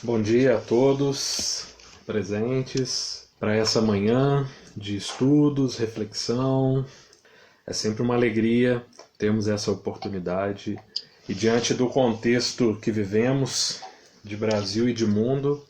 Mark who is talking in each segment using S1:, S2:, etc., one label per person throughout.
S1: Bom dia a todos presentes para essa manhã de estudos, reflexão. É sempre uma alegria termos essa oportunidade e diante do contexto que vivemos de Brasil e de mundo,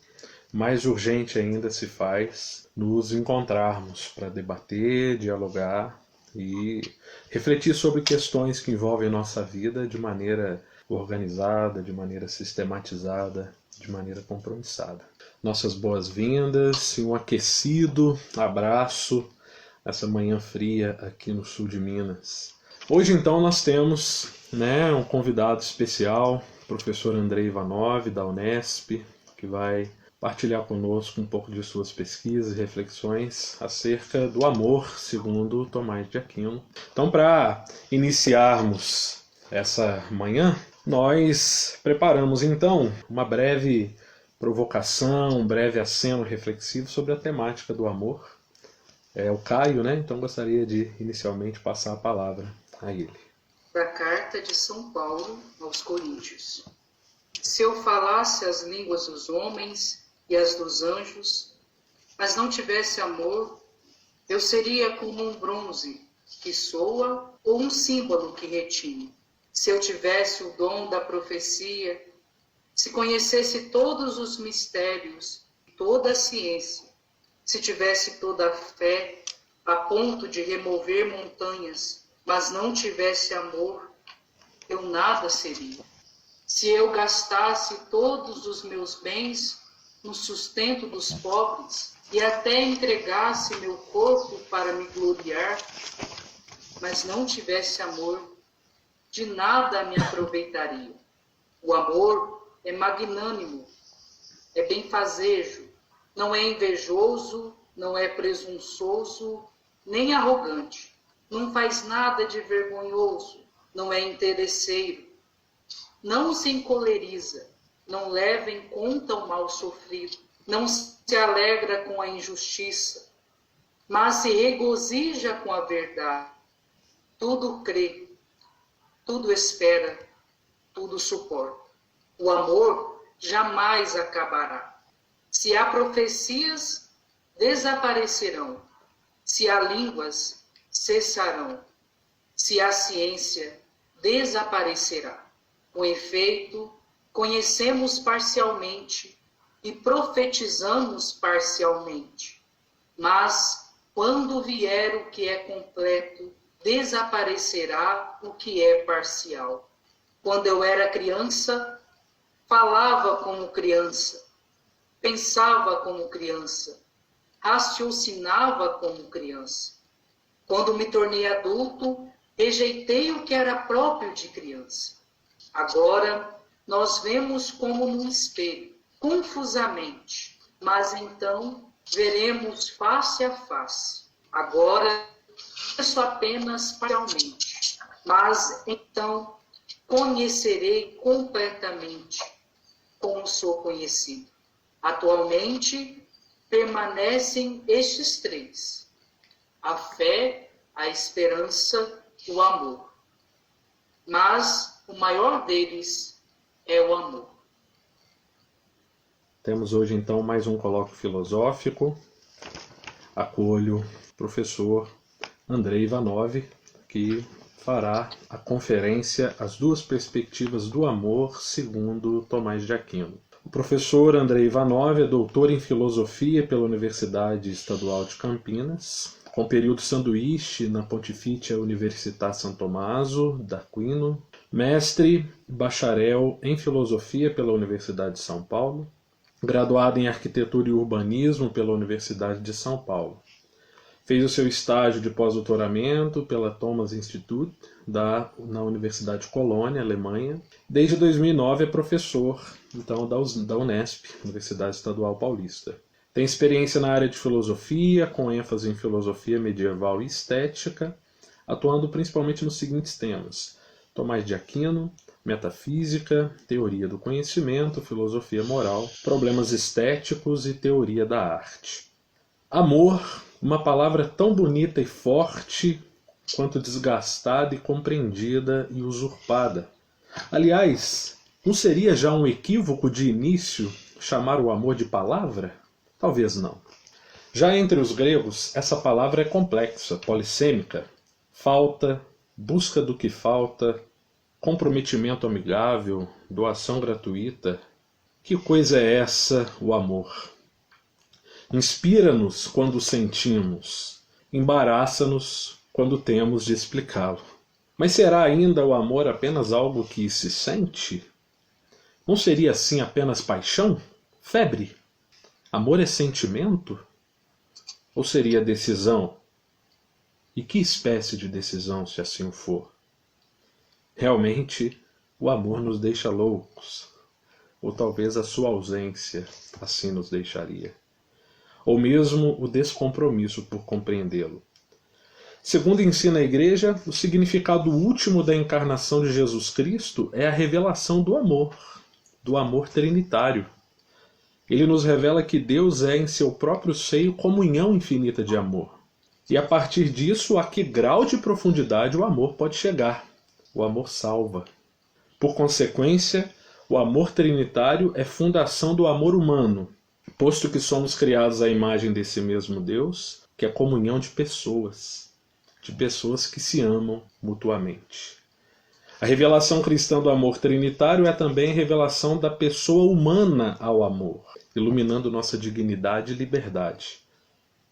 S1: mais urgente ainda se faz nos encontrarmos para debater, dialogar e refletir sobre questões que envolvem nossa vida de maneira organizada, de maneira sistematizada, de maneira compromissada. Nossas boas-vindas e um aquecido abraço nessa manhã fria aqui no sul de Minas. Hoje então nós temos um convidado especial, o professor Andrei Ivanov, da Unesp, que vai partilhar conosco um pouco de suas pesquisas e reflexões acerca do amor, segundo Tomás de Aquino. Então, para iniciarmos essa manhã, nós preparamos então uma breve provocação, um breve aceno reflexivo sobre a temática do amor. É o Caio, então gostaria de inicialmente passar a palavra a ele.
S2: Da carta de São Paulo aos Coríntios. Se eu falasse as línguas dos homens e as dos anjos, mas não tivesse amor, eu seria como um bronze que soa ou um símbolo que retine. Se eu tivesse o dom da profecia, se conhecesse todos os mistérios, toda a ciência, se tivesse toda a fé a ponto de remover montanhas, mas não tivesse amor, eu nada seria. Se eu gastasse todos os meus bens no sustento dos pobres e até entregasse meu corpo para me gloriar, mas não tivesse amor, de nada me aproveitaria. O amor é magnânimo, é benfazejo, não é invejoso, não é presunçoso, nem arrogante, não faz nada de vergonhoso, não é interesseiro, não se encoleriza, não leva em conta o mal sofrido, não se alegra com a injustiça, mas se regozija com a verdade. Tudo crê, tudo espera, tudo suporta. O amor jamais acabará. Se há profecias, desaparecerão. Se há línguas, cessarão. Se há ciência, desaparecerá. Com efeito, conhecemos parcialmente e profetizamos parcialmente. Mas, quando vier o que é completo, desaparecerá o que é parcial. Quando eu era criança, falava como criança, pensava como criança, raciocinava como criança. Quando me tornei adulto, rejeitei o que era próprio de criança. Agora, nós vemos como num espelho, confusamente, mas então veremos face a face. Agora, conheço apenas parcialmente, mas então conhecerei completamente como sou conhecido. Atualmente, permanecem estes três: a fé, a esperança e o amor. Mas o maior deles é o amor.
S1: Temos hoje então mais um colóquio filosófico. Acolho o professor Andrei Ivanov, que fará a conferência As Duas Perspectivas do Amor, segundo Tomás de Aquino. O professor Andrei Ivanov é doutor em filosofia pela Universidade Estadual de Campinas, com período sanduíche na Pontifícia Universitas São Tommaso d'Aquino, mestre e bacharel em filosofia pela Universidade de São Paulo, graduado em arquitetura e urbanismo pela Universidade de São Paulo. Fez o seu estágio de pós-doutoramento pela Thomas Institute, na Universidade de Colônia, Alemanha. Desde 2009 é professor da Unesp, Universidade Estadual Paulista. Tem experiência na área de filosofia, com ênfase em filosofia medieval e estética, atuando principalmente nos seguintes temas: Tomás de Aquino, metafísica, teoria do conhecimento, filosofia moral, problemas estéticos e teoria da arte. Amor, uma palavra tão bonita e forte quanto desgastada e compreendida e usurpada. Aliás, não seria já um equívoco de início chamar o amor de palavra? Talvez não. Já entre os gregos, essa palavra é complexa, polissêmica. Falta, busca do que falta, comprometimento amigável, doação gratuita. Que coisa é essa, o amor? Inspira-nos quando sentimos, embaraça-nos quando temos de explicá-lo. Mas será ainda o amor apenas algo que se sente? Não seria assim apenas paixão? Febre? Amor é sentimento? Ou seria decisão? E que espécie de decisão, se assim for? Realmente, o amor nos deixa loucos. Ou talvez a sua ausência assim nos deixaria. Ou mesmo o descompromisso por compreendê-lo. Segundo ensina a Igreja, o significado último da encarnação de Jesus Cristo é a revelação do amor trinitário. Ele nos revela que Deus é em seu próprio seio comunhão infinita de amor. E a partir disso, a que grau de profundidade o amor pode chegar? O amor salva. Por consequência, o amor trinitário é fundação do amor humano, posto que somos criados à imagem desse mesmo Deus, que é comunhão de pessoas que se amam mutuamente. A revelação cristã do amor trinitário é também a revelação da pessoa humana ao amor, iluminando nossa dignidade e liberdade.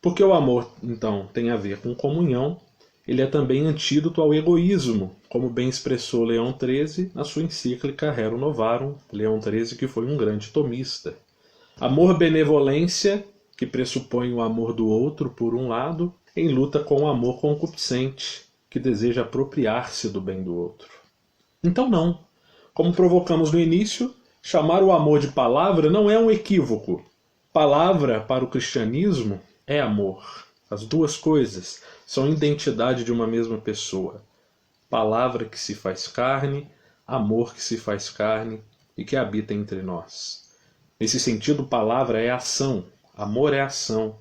S1: Porque o amor, então, tem a ver com comunhão, ele é também antídoto ao egoísmo, como bem expressou Leão XIII na sua encíclica Rerum Novarum, Leão XIII que foi um grande tomista. Amor-benevolência, que pressupõe o amor do outro por um lado, em luta com o amor concupiscente, que deseja apropriar-se do bem do outro. Então não. Como provocamos no início, chamar o amor de palavra não é um equívoco. Palavra, para o cristianismo, é amor. As duas coisas são identidade de uma mesma pessoa. Palavra que se faz carne, amor que se faz carne e que habita entre nós. Nesse sentido, palavra é ação, amor é ação,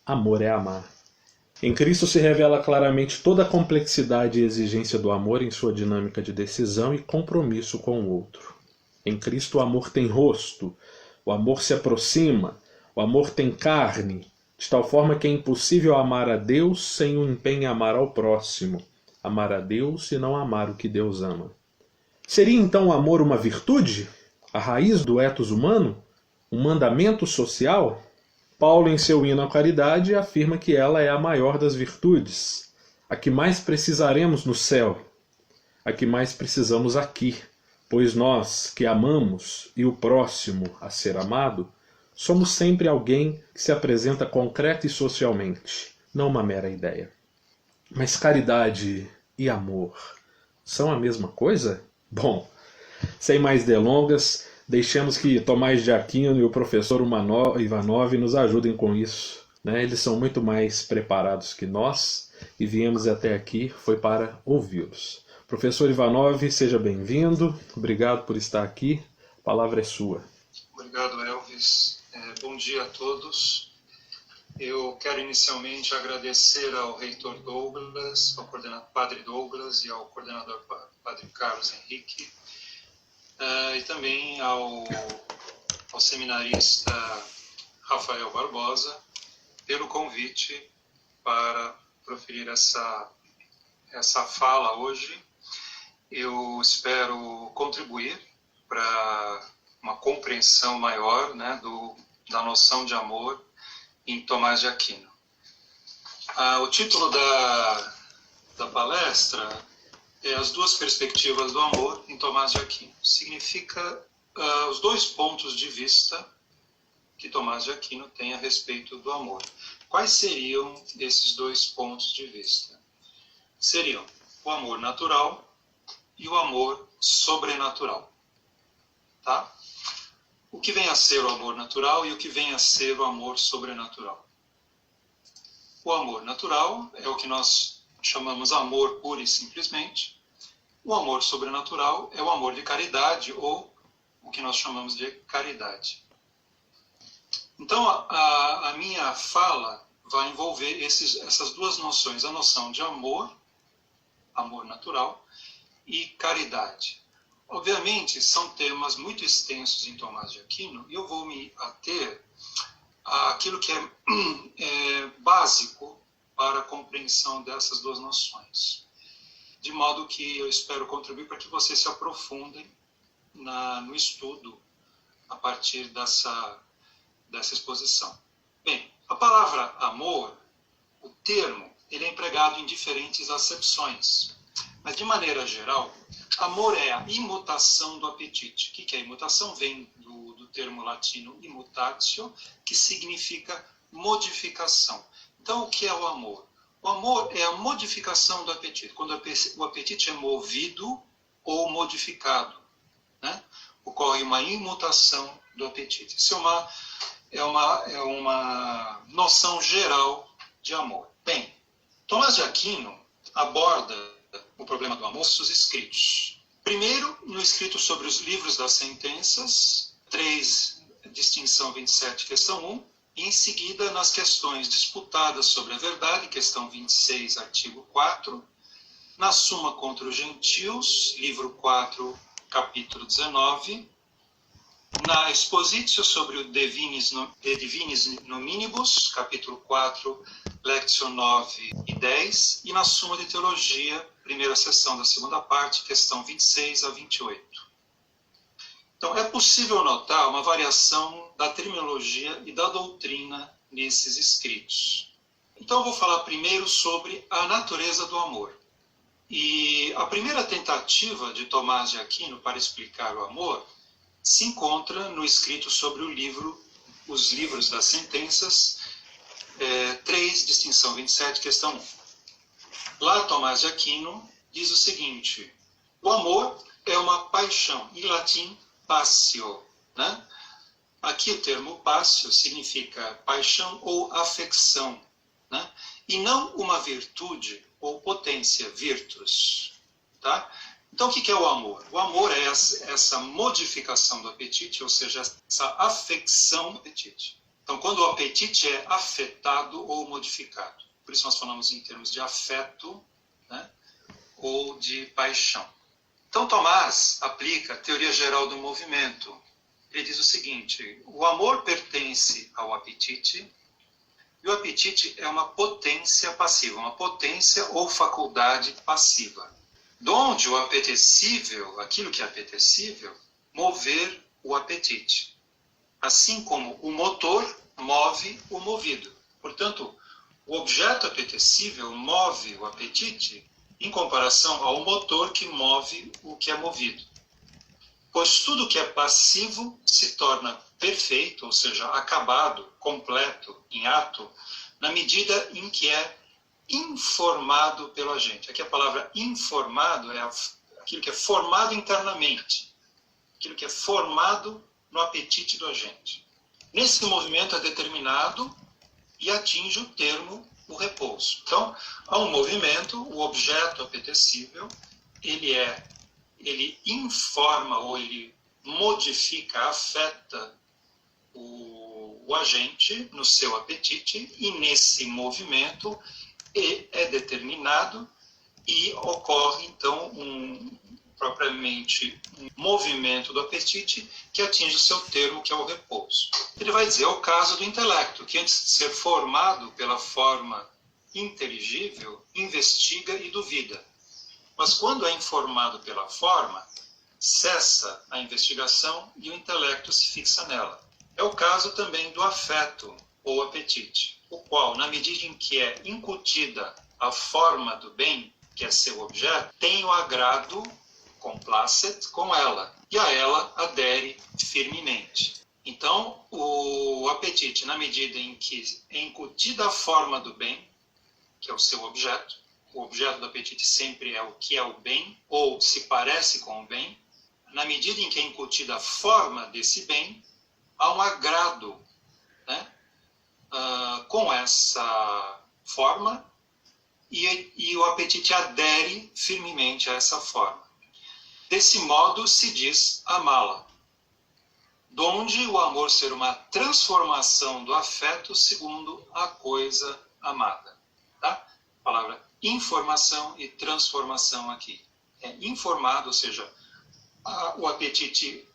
S1: amor é amar. Em Cristo se revela claramente toda a complexidade e exigência do amor em sua dinâmica de decisão e compromisso com o outro. Em Cristo o amor tem rosto, o amor se aproxima, o amor tem carne, de tal forma que é impossível amar a Deus sem o empenho em amar ao próximo, amar a Deus e não amar o que Deus ama. Seria então o amor uma virtude? A raiz do ethos humano? Um mandamento social? Paulo, em seu hino à caridade, afirma que ela é a maior das virtudes, a que mais precisaremos no céu, a que mais precisamos aqui, pois nós, que amamos e o próximo a ser amado, somos sempre alguém que se apresenta concreto e socialmente, não uma mera ideia. Mas caridade e amor são a mesma coisa? Bom, sem mais delongas, deixemos que Tomás de Aquino e o professor Ivanov nos ajudem com isso. Eles são muito mais preparados que nós e viemos até aqui foi para ouvi-los. Professor Ivanov, seja bem-vindo. Obrigado por estar aqui. A palavra é sua.
S3: Obrigado, Elvis. Bom dia a todos. Eu quero inicialmente agradecer ao reitor Douglas, ao coordenador Padre Douglas e ao coordenador Padre Carlos Henrique, e também ao seminarista Rafael Barbosa pelo convite para proferir essa fala hoje. Eu espero contribuir para uma compreensão maior, da noção de amor em Tomás de Aquino. O título da palestra é As Duas Perspectivas do Amor em Tomás de Aquino. Significa os dois pontos de vista que Tomás de Aquino tem a respeito do amor. Quais seriam esses dois pontos de vista? Seriam o amor natural e o amor sobrenatural. Tá? O que vem a ser o amor natural e o que vem a ser o amor sobrenatural? O amor natural é o que nós chamamos amor puro e simplesmente. O amor sobrenatural é o amor de caridade, ou o que nós chamamos de caridade. Então, a minha fala vai envolver essas duas noções, a noção de amor natural, e caridade. Obviamente, são temas muito extensos em Tomás de Aquino, e eu vou me ater àquilo que é básico para a compreensão dessas duas noções. De modo que eu espero contribuir para que vocês se aprofundem no estudo a partir dessa exposição. Bem, a palavra amor, o termo, ele é empregado em diferentes acepções. Mas, de maneira geral, amor é a imutação do apetite. O que é imutação? Vem do termo latino immutatio, que significa modificação. Então, o que é o amor? O amor é a modificação do apetite, quando o apetite é movido ou modificado, né? Ocorre uma imutação do apetite. Isso é uma noção geral de amor. Bem, Tomás de Aquino aborda o problema do amor nos seus escritos. Primeiro, no escrito sobre os livros das sentenças, 3, distinção 27, questão 1, e em seguida nas questões disputadas sobre a verdade, questão 26, artigo 4, na Suma contra os Gentios, livro 4, capítulo 19, na Expositio sobre o De Divinis Nominibus, capítulo 4, Lectio 9 e 10, e na Suma de Teologia, primeira seção da segunda parte, questão 26 a 28. Então, é possível notar uma variação da terminologia e da doutrina nesses escritos. Então, eu vou falar primeiro sobre a natureza do amor. E a primeira tentativa de Tomás de Aquino para explicar o amor se encontra no escrito sobre os livros das sentenças, 3, distinção 27, questão 1. Lá, Tomás de Aquino diz o seguinte: o amor é uma paixão, em latim, passio, né? Aqui o termo passio significa paixão ou afecção, né? E não uma virtude ou potência, virtus, tá? Então, o que é o amor? O amor é essa modificação do apetite, ou seja, essa afecção do apetite. Então, quando o apetite é afetado ou modificado. Por isso nós falamos em termos de afeto, né, ou de paixão. Então, Tomás aplica a teoria geral do movimento. Ele diz o seguinte: o amor pertence ao apetite, e o apetite é uma potência passiva, uma potência ou faculdade passiva. Donde o apetecível, aquilo que é apetecível, mover o apetite. Assim como o motor move o movido. Portanto, o objeto apetecível move o apetite em comparação ao motor que move o que é movido. Pois tudo que é passivo se torna perfeito, ou seja, acabado, completo, em ato, na medida em que é informado pelo agente. Aqui a palavra informado é aquilo que é formado internamente, aquilo que é formado no apetite do agente. Nesse movimento é determinado e atinge o termo, o repouso. Então, há um movimento, o objeto apetecível, ele informa ou ele modifica, afeta o agente no seu apetite, e nesse movimento é determinado e ocorre, então, propriamente um movimento do apetite que atinge o seu termo, que é o repouso. Ele vai dizer, é o caso do intelecto, que antes de ser formado pela forma inteligível, investiga e duvida. Mas quando é informado pela forma, cessa a investigação e o intelecto se fixa nela. É o caso também do afeto ou apetite, o qual, na medida em que é incutida a forma do bem, que é seu objeto, tem o agrado, complacet, com ela, e a ela adere firmemente. Então, o apetite, na medida em que é incutida a forma do bem, que é o seu objeto, o objeto do apetite sempre é o que é o bem, ou se parece com o bem, na medida em que é incutida a forma desse bem, há um agrado, né, com essa forma, e o apetite adere firmemente a essa forma. Desse modo se diz amá-la, donde o amor ser uma transformação do afeto segundo a coisa amada. Tá? A palavra informação e transformação aqui. É informado, ou seja, o apetite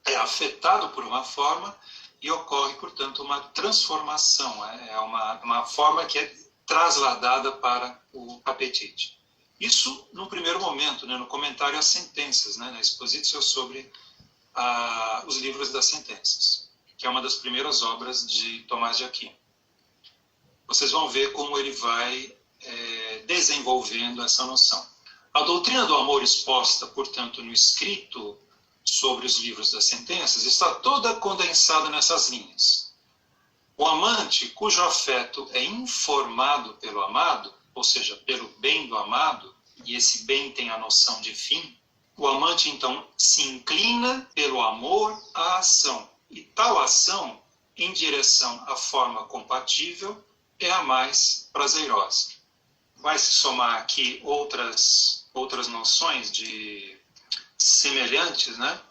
S3: é afetado por uma forma e ocorre, portanto, uma transformação. É uma forma que é trasladada para o apetite. Isso, no primeiro momento, no comentário às sentenças, na expositio sobre os livros das sentenças, que é uma das primeiras obras de Tomás de Aquino. Vocês vão ver como ele vai desenvolvendo essa noção. A doutrina do amor exposta, portanto, no escrito sobre os livros das sentenças, está toda condensada nessas linhas. O amante, cujo afeto é informado pelo amado, ou seja, pelo bem do amado, e esse bem tem a noção de fim, o amante, então, se inclina pelo amor à ação. E tal ação, em direção à forma compatível, é a mais prazerosa. Vai se somar aqui outras noções semelhantes, né?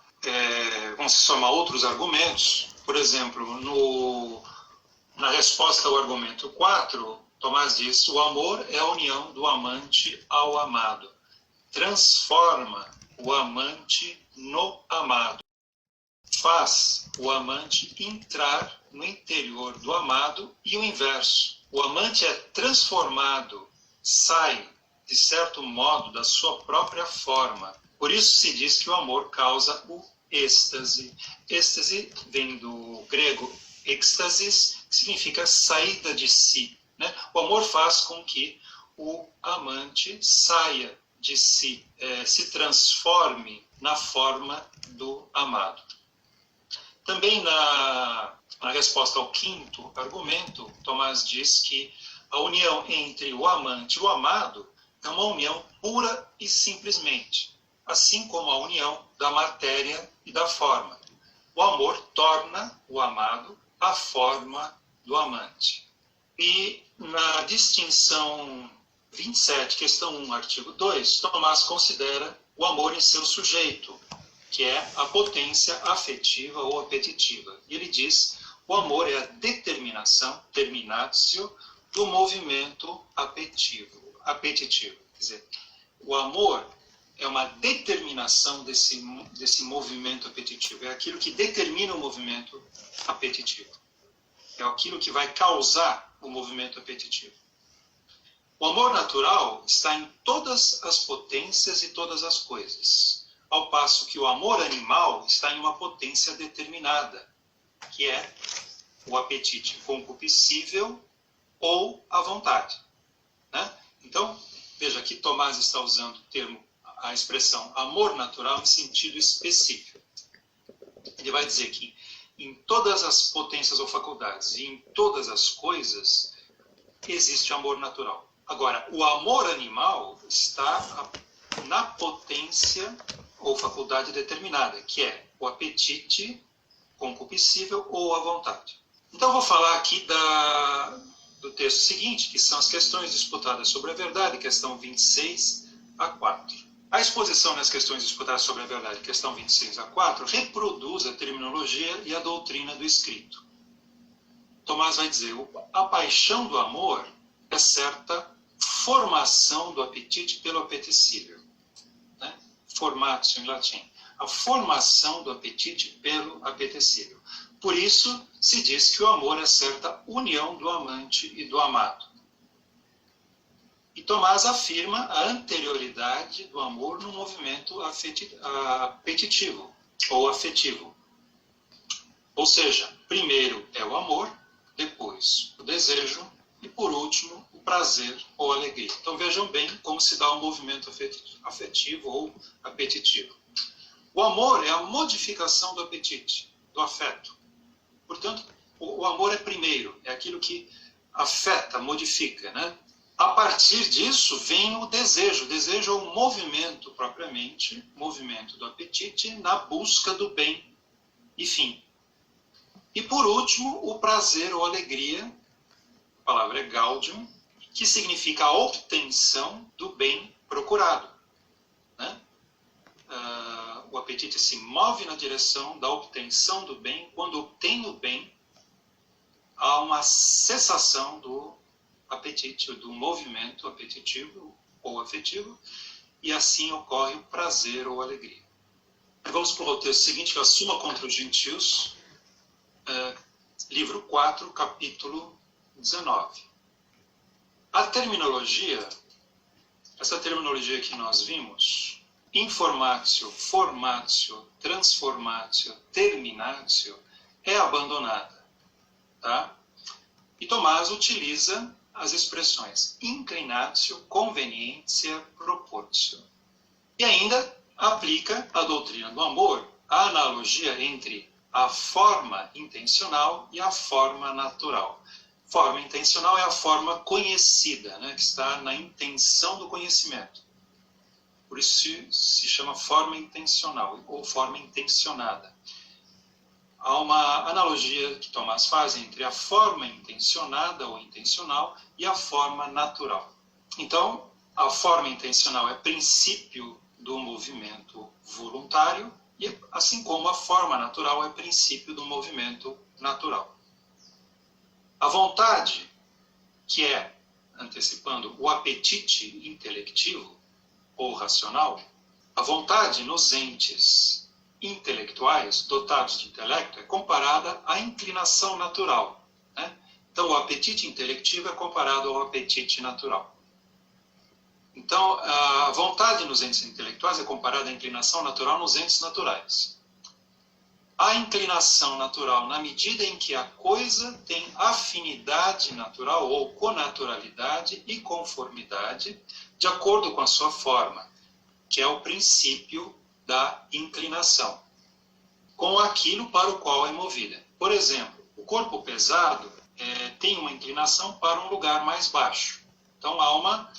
S3: Vão se somar outros argumentos. Por exemplo, na resposta ao argumento 4, Tomás diz: o amor é a união do amante ao amado. Transforma o amante no amado. Faz o amante entrar no interior do amado e o inverso. O amante é transformado, sai, de certo modo, da sua própria forma. Por isso se diz que o amor causa o êxtase. Êxtase vem do grego êxtasis, que significa saída de si. O amor faz com que o amante saia de si, se transforme na forma do amado. Também na resposta ao quinto argumento, Tomás diz que a união entre o amante e o amado é uma união pura e simplesmente, assim como a união da matéria e da forma. O amor torna o amado a forma do amante. E na distinção 27, questão 1, artigo 2, Tomás considera o amor em seu sujeito, que é a potência afetiva ou apetitiva. E ele diz: o amor é a determinação, terminatio, do movimento apetitivo. Quer dizer, o amor é uma determinação desse movimento apetitivo. É aquilo que determina o movimento apetitivo. É aquilo que vai causar o movimento apetitivo. O amor natural está em todas as potências e todas as coisas, ao passo que o amor animal está em uma potência determinada, que é o apetite concupiscível ou a vontade. Então, veja, aqui Tomás está usando a expressão amor natural em sentido específico. Ele vai dizer que em todas as potências ou faculdades e em todas as coisas existe amor natural. Agora, o amor animal está na potência ou faculdade determinada, que é o apetite concupiscível ou a vontade. Então, vou falar aqui do texto seguinte, que são as questões disputadas sobre a verdade, questão 26 a 4. A exposição nas questões disputadas sobre a verdade, questão 26 a 4, reproduz a terminologia e a doutrina do escrito. Tomás vai dizer: a paixão do amor é certa formação do apetite pelo apetecível. Formatio em latim. A formação do apetite pelo apetecível. Por isso, se diz que o amor é certa união do amante e do amado. E Tomás afirma a anterioridade do amor no movimento apetitivo ou afetivo. Ou seja, primeiro é o amor, depois o desejo e, por último, o prazer ou alegria. Então vejam bem como se dá o movimento afetivo ou apetitivo. O amor é a modificação do apetite, do afeto. Portanto, o amor é primeiro, é aquilo que afeta, modifica, A partir disso vem o desejo. O desejo é o movimento propriamente, movimento do apetite na busca do bem e fim. E por último, o prazer ou alegria, a palavra é gaudium, que significa a obtenção do bem procurado. O apetite se move na direção da obtenção do bem. Quando obtém o bem, há uma cessação do apetite, do movimento apetitivo ou afetivo, e assim ocorre o prazer ou alegria. Vamos para o texto seguinte, que é a Suma contra os Gentios, livro 4, capítulo 19. A terminologia, essa terminologia que nós vimos, informatio, formatio, transformatio, terminatio, é abandonada. Tá? E Tomás utiliza as expressões inclinatio, convenientia, proportio. E ainda aplica a doutrina do amor, a analogia entre a forma intencional e a forma natural. Forma intencional é a forma conhecida, né, que está na intenção do conhecimento. Por isso se chama forma intencional ou forma intencionada. Há uma analogia que Tomás faz entre a forma intencionada ou intencional e a forma natural. Então, a forma intencional é princípio do movimento voluntário, e assim como a forma natural é princípio do movimento natural. A vontade, que é, antecipando, o apetite intelectivo ou racional, a vontade nos entes intelectuais, dotados de intelecto, é comparada à inclinação natural. Né? Então, o apetite intelectivo é comparado ao apetite natural. Então, a vontade nos entes intelectuais é comparada à inclinação natural nos entes naturais. A inclinação natural, na medida em que a coisa tem afinidade natural ou conaturalidade e conformidade, de acordo com a sua forma, que é o princípio da inclinação, com aquilo para o qual é movida. Por exemplo, o corpo pesado tem uma inclinação para um lugar mais baixo. Então, há uma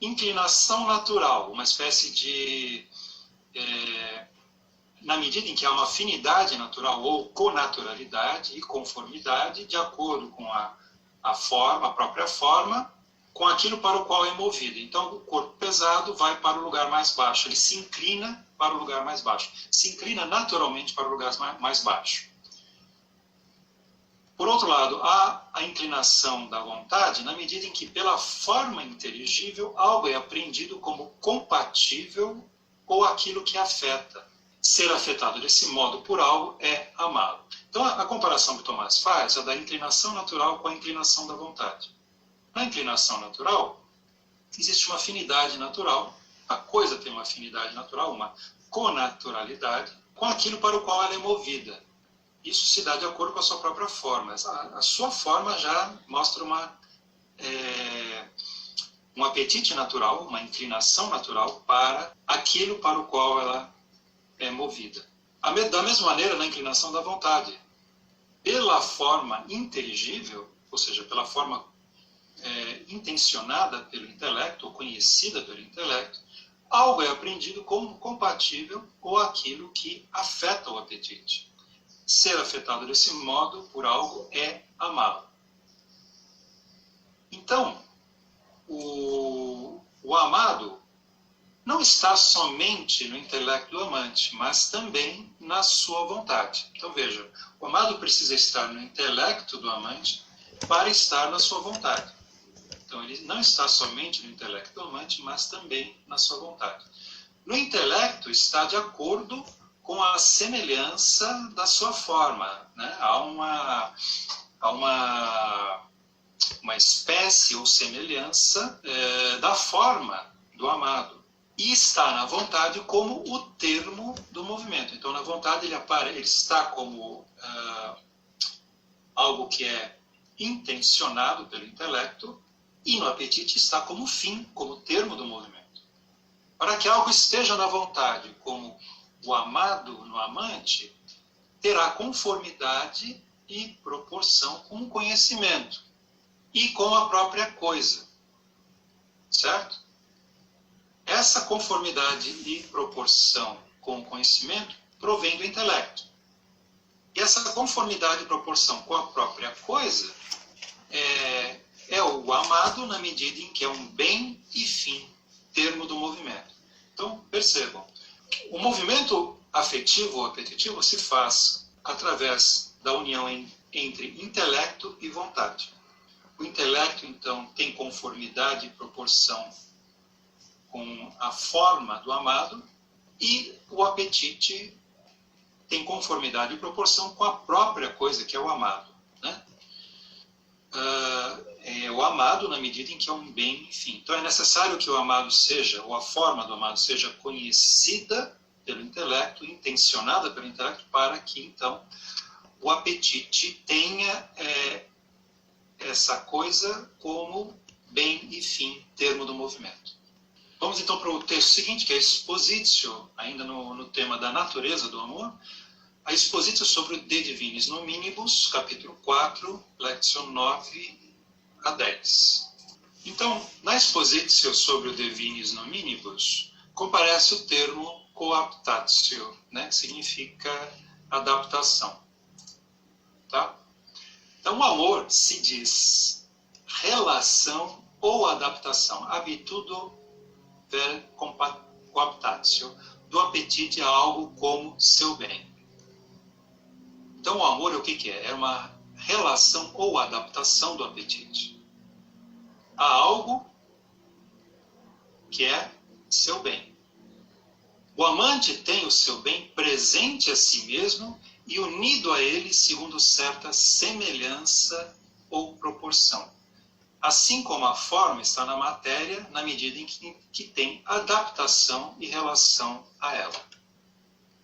S3: inclinação natural, uma espécie de... na medida em que há uma afinidade natural ou conaturalidade e conformidade, de acordo com a forma, a própria forma, com aquilo para o qual é movido. Então, o corpo pesado vai para o lugar mais baixo, ele se inclina para o lugar mais baixo, se inclina naturalmente para o lugar mais baixo. Por outro lado, há a inclinação da vontade na medida em que, pela forma inteligível, algo é apreendido como compatível ou aquilo que afeta. Ser afetado desse modo por algo é amá-lo. Então, a comparação que Tomás faz é da inclinação natural com a inclinação da vontade. Na inclinação natural, existe uma afinidade natural, a coisa tem uma afinidade natural, uma conaturalidade, com aquilo para o qual ela é movida. Isso se dá de acordo com a sua própria forma. A sua forma já mostra um apetite natural, uma inclinação natural para aquilo para o qual ela é movida. Da mesma maneira, na inclinação da vontade. Pela forma inteligível, ou seja, pela forma intencionada pelo intelecto, ou conhecida pelo intelecto, algo é aprendido como compatível ou aquilo que afeta o apetite. Ser afetado desse modo por algo é amá-lo. Então, o amado não está somente no intelecto do amante, mas também na sua vontade. Então veja, o amado precisa estar no intelecto do amante para estar na sua vontade. Então ele não está somente no intelecto do amante, mas também na sua vontade. No intelecto está de acordo com a semelhança da sua forma. Né? Há uma espécie ou semelhança da forma do amado. E está na vontade como o termo do movimento. Então, na vontade, ele está como algo que é intencionado pelo intelecto, e no apetite está como fim, como termo do movimento. Para que algo esteja na vontade como o amado no amante, terá conformidade e proporção com o conhecimento e com a própria coisa. Certo? Essa conformidade e proporção com o conhecimento provém do intelecto. E essa conformidade e proporção com a própria coisa é o amado na medida em que é um bem e fim, termo do movimento. Então, percebam, o movimento afetivo ou apetitivo se faz através da união entre intelecto e vontade. O intelecto, então, tem conformidade e proporção com a forma do amado, e o apetite tem conformidade e proporção com a própria coisa que é o amado, né? É o amado na medida em que é um bem, enfim. Então é necessário que o amado seja, ou a forma do amado seja conhecida pelo intelecto, intencionada pelo intelecto, para que então o apetite tenha essa coisa como bem e fim, termo do movimento. Vamos então para o texto seguinte, que é a expositio, ainda no tema da natureza do amor. A expositio sobre o De Divinis Nominibus, capítulo 4, lection 9 a 10. Então, na expositio sobre o De Divinis Nominibus, comparece o termo coaptatio, né, que significa adaptação. Tá? Então, o amor se diz relação ou adaptação, habitudo vel coaptatio, do apetite a algo como seu bem. Então, o amor, o que é? É uma relação ou adaptação do apetite a algo que é seu bem. O amante tem o seu bem presente a si mesmo e unido a ele segundo certa semelhança ou proporção. Assim como a forma está na matéria, na medida em que tem adaptação e relação a ela.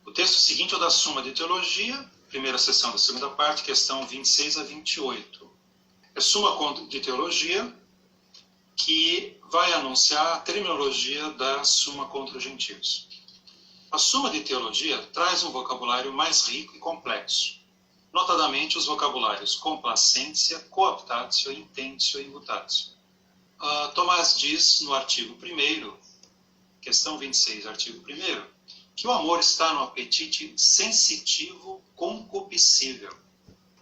S3: O texto seguinte é o da Suma de Teologia, primeira seção da segunda parte, questão 26 a 28. É Suma de Teologia que vai anunciar a terminologia da Suma contra os Gentios. A Suma de Teologia traz um vocabulário mais rico e complexo, notadamente os vocabulários complacência, coaptatio, intentio e mutatio. Tomás diz no artigo 1º, questão 26, artigo 1º, que o amor está no apetite sensitivo, concupiscível.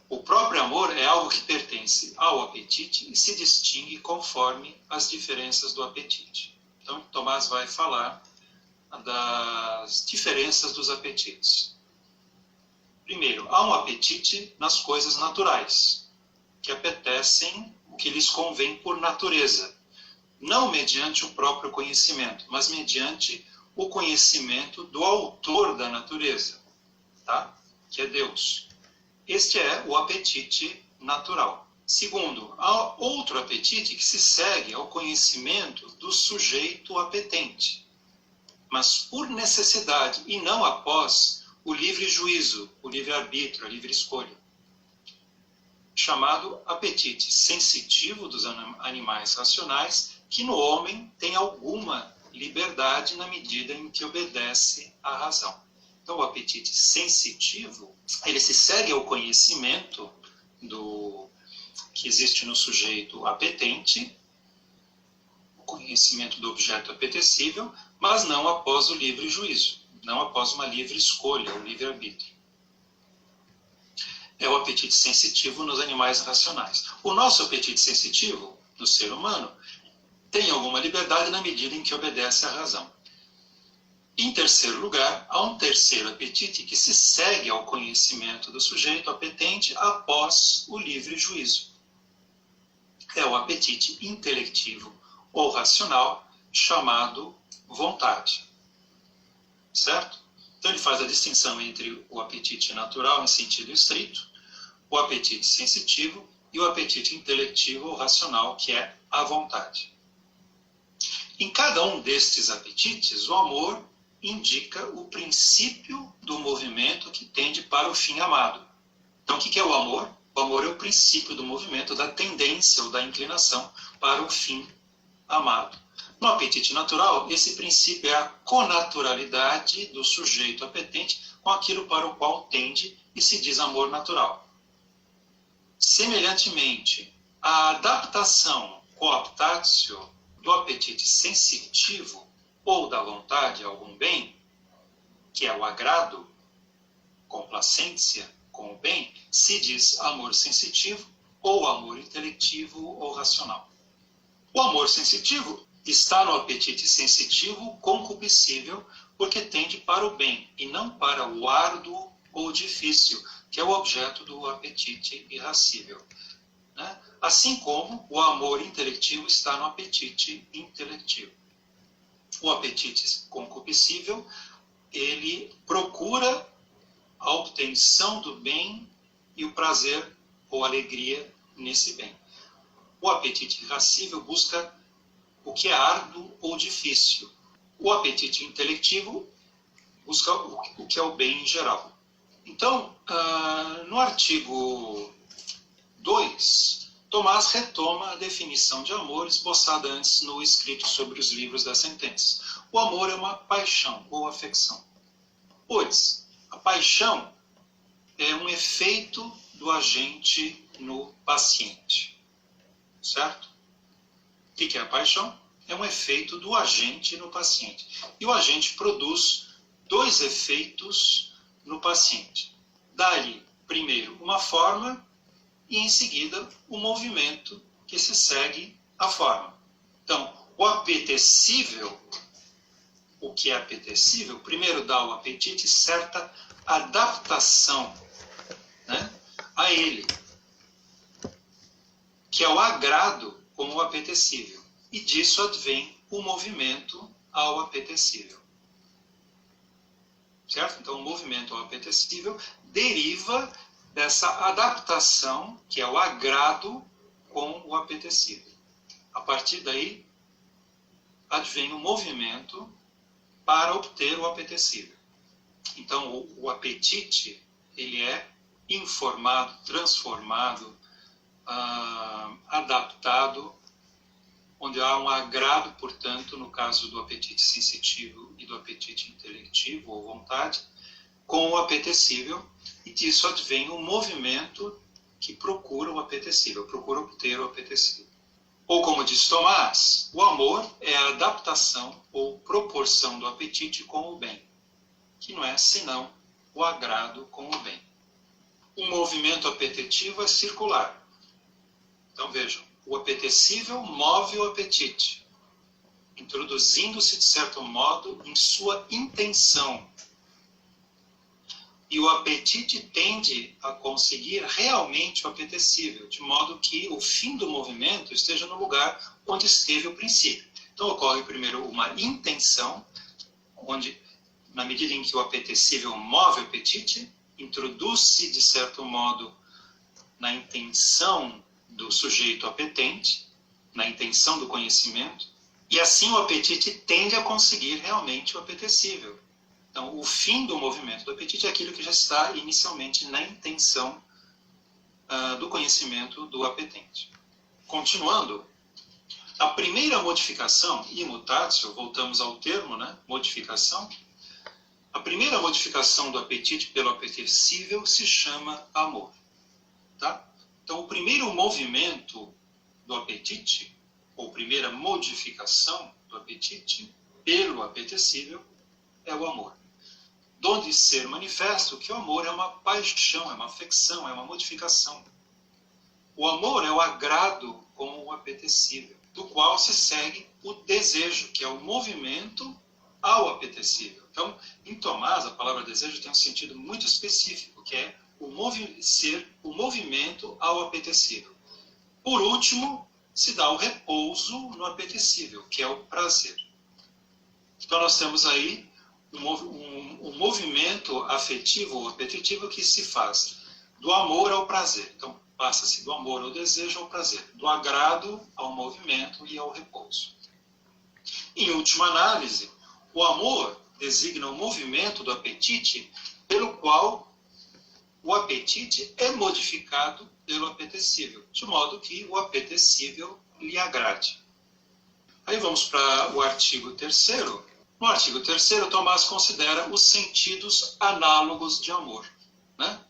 S3: O próprio amor é algo que pertence ao apetite e se distingue conforme as diferenças do apetite. Então, Tomás vai falar das diferenças dos apetites. Primeiro, há um apetite nas coisas naturais, que apetecem o que lhes convém por natureza, não mediante o próprio conhecimento, mas mediante o conhecimento do autor da natureza, tá? Que é Deus. Este é o apetite natural. Segundo, há outro apetite que se segue ao conhecimento do sujeito apetente, mas por necessidade e não após o livre juízo, o livre-arbítrio, a livre escolha, chamado apetite sensitivo dos animais racionais, que no homem tem alguma liberdade na medida em que obedece à razão. Então, o apetite sensitivo, ele se segue ao conhecimento que existe no sujeito apetente, o conhecimento do objeto apetecível, mas não após o livre juízo, não após uma livre escolha, o livre-arbítrio. É o apetite sensitivo nos animais racionais. O nosso apetite sensitivo, do ser humano, tem alguma liberdade na medida em que obedece à razão. Em terceiro lugar, há um terceiro apetite que se segue ao conhecimento do sujeito apetente após o livre juízo. É o apetite intelectivo ou racional, chamado vontade. Certo? Então ele faz a distinção entre o apetite natural em sentido estrito, o apetite sensitivo e o apetite intelectivo ou racional, que é a vontade. Em cada um destes apetites, o amor indica o princípio do movimento que tende para o fim amado. Então, o que é o amor? O amor é o princípio do movimento, da tendência ou da inclinação para o fim amado. No apetite natural, esse princípio é a conaturalidade do sujeito apetente com aquilo para o qual tende e se diz amor natural. Semelhantemente, a adaptação coaptatio do apetite sensitivo ou da vontade a algum bem, que é o agrado, complacência com o bem, se diz amor sensitivo ou amor intelectivo ou racional. O amor sensitivo está no apetite sensitivo concupiscível porque tende para o bem e não para o árduo ou difícil, que é o objeto do apetite irascível. Né? Assim como o amor intelectivo está no apetite intelectivo. O apetite concupiscível, ele procura a obtenção do bem e o prazer ou alegria nesse bem. O apetite irascível busca o que é árduo ou difícil. O apetite intelectivo busca o que é o bem em geral. Então, no artigo 2, Tomás retoma a definição de amor esboçada antes no escrito sobre os livros das sentenças. O amor é uma paixão ou afecção, pois a paixão é um efeito do agente no paciente, certo? O que é a paixão? É um efeito do agente no paciente. E o agente produz 2 efeitos no paciente. Dá-lhe, primeiro, uma forma e, em seguida, o movimento que se segue à forma. Então, o apetecível, o que é apetecível, primeiro dá ao apetite certa adaptação, né, a ele, que é o agrado como o apetecível. E disso advém o movimento ao apetecível. Certo? Então, o movimento ao apetecível deriva dessa adaptação, que é o agrado com o apetecível. A partir daí, advém o movimento para obter o apetecível. Então, o apetite, ele é informado, transformado, adaptado, onde há um agrado, portanto, no caso do apetite sensitivo e do apetite intelectivo ou vontade, com o apetecível, e disso advém um movimento que procura o apetecível, procura obter o apetecível. Ou como diz Tomás, o amor é a adaptação ou proporção do apetite com o bem, que não é senão o agrado com o bem. O movimento apetitivo é circular. Então vejam, o apetecível move o apetite, introduzindo-se de certo modo em sua intenção. E o apetite tende a conseguir realmente o apetecível, de modo que o fim do movimento esteja no lugar onde esteve o princípio. Então ocorre primeiro uma intenção, onde, na medida em que o apetecível move o apetite, introduz-se de certo modo na intenção do sujeito apetente, na intenção do conhecimento, e assim o apetite tende a conseguir realmente o apetecível. Então, o fim do movimento do apetite é aquilo que já está inicialmente na intenção do conhecimento do apetente. Continuando, a primeira modificação, immutatio, voltamos ao termo, né? Modificação. A primeira modificação do apetite pelo apetecível se chama amor. Tá? Então, o primeiro movimento do apetite, ou primeira modificação do apetite pelo apetecível, é o amor. Donde ser manifesto que o amor é uma paixão, é uma afecção, é uma modificação. O amor é o agrado com o apetecível, do qual se segue o desejo, que é o movimento ao apetecível. Então, em Tomás, a palavra desejo tem um sentido muito específico, que é ser o movimento ao apetecível. Por último, se dá o repouso no apetecível, que é o prazer. Então nós temos aí um movimento afetivo ou apetitivo que se faz do amor ao prazer. Então passa-se do amor ao desejo ao prazer, do agrado ao movimento e ao repouso. Em última análise, o amor designa o movimento do apetite pelo qual o apetite é modificado pelo apetecível, de modo que o apetecível lhe agrade. Aí vamos para o artigo 3º. No artigo 3º, Tomás considera os sentidos análogos de amor, né?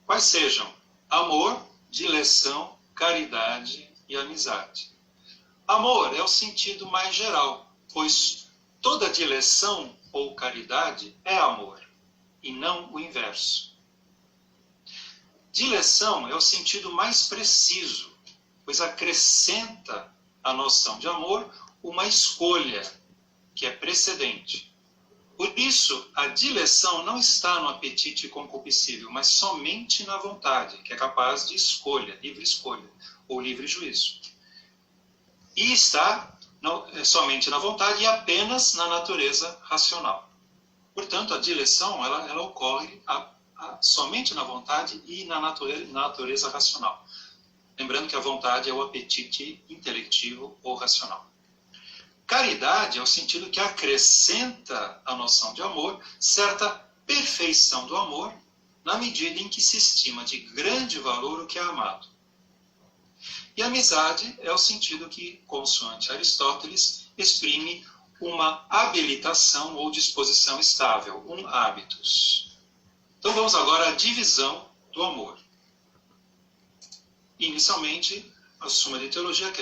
S3: Quais sejam amor, dileção, caridade e amizade. Amor é o sentido mais geral, pois toda dileção ou caridade é amor, e não o inverso. Dileção é o sentido mais preciso, pois acrescenta à noção de amor uma escolha, que é precedente. Por isso, a dileção não está no apetite concupiscível, mas somente na vontade, que é capaz de escolha, livre escolha, ou livre juízo. E está somente na vontade e apenas na natureza racional. Portanto, a dileção ela ocorre somente na vontade e na natureza racional. Lembrando que a vontade é o apetite intelectivo ou racional. Caridade é o sentido que acrescenta à noção de amor certa perfeição do amor, na medida em que se estima de grande valor o que é amado. E amizade é o sentido que, consoante Aristóteles, exprime uma habilitação ou disposição estável, um hábitus. Então vamos agora à divisão do amor. Inicialmente, a Suma de Teologia,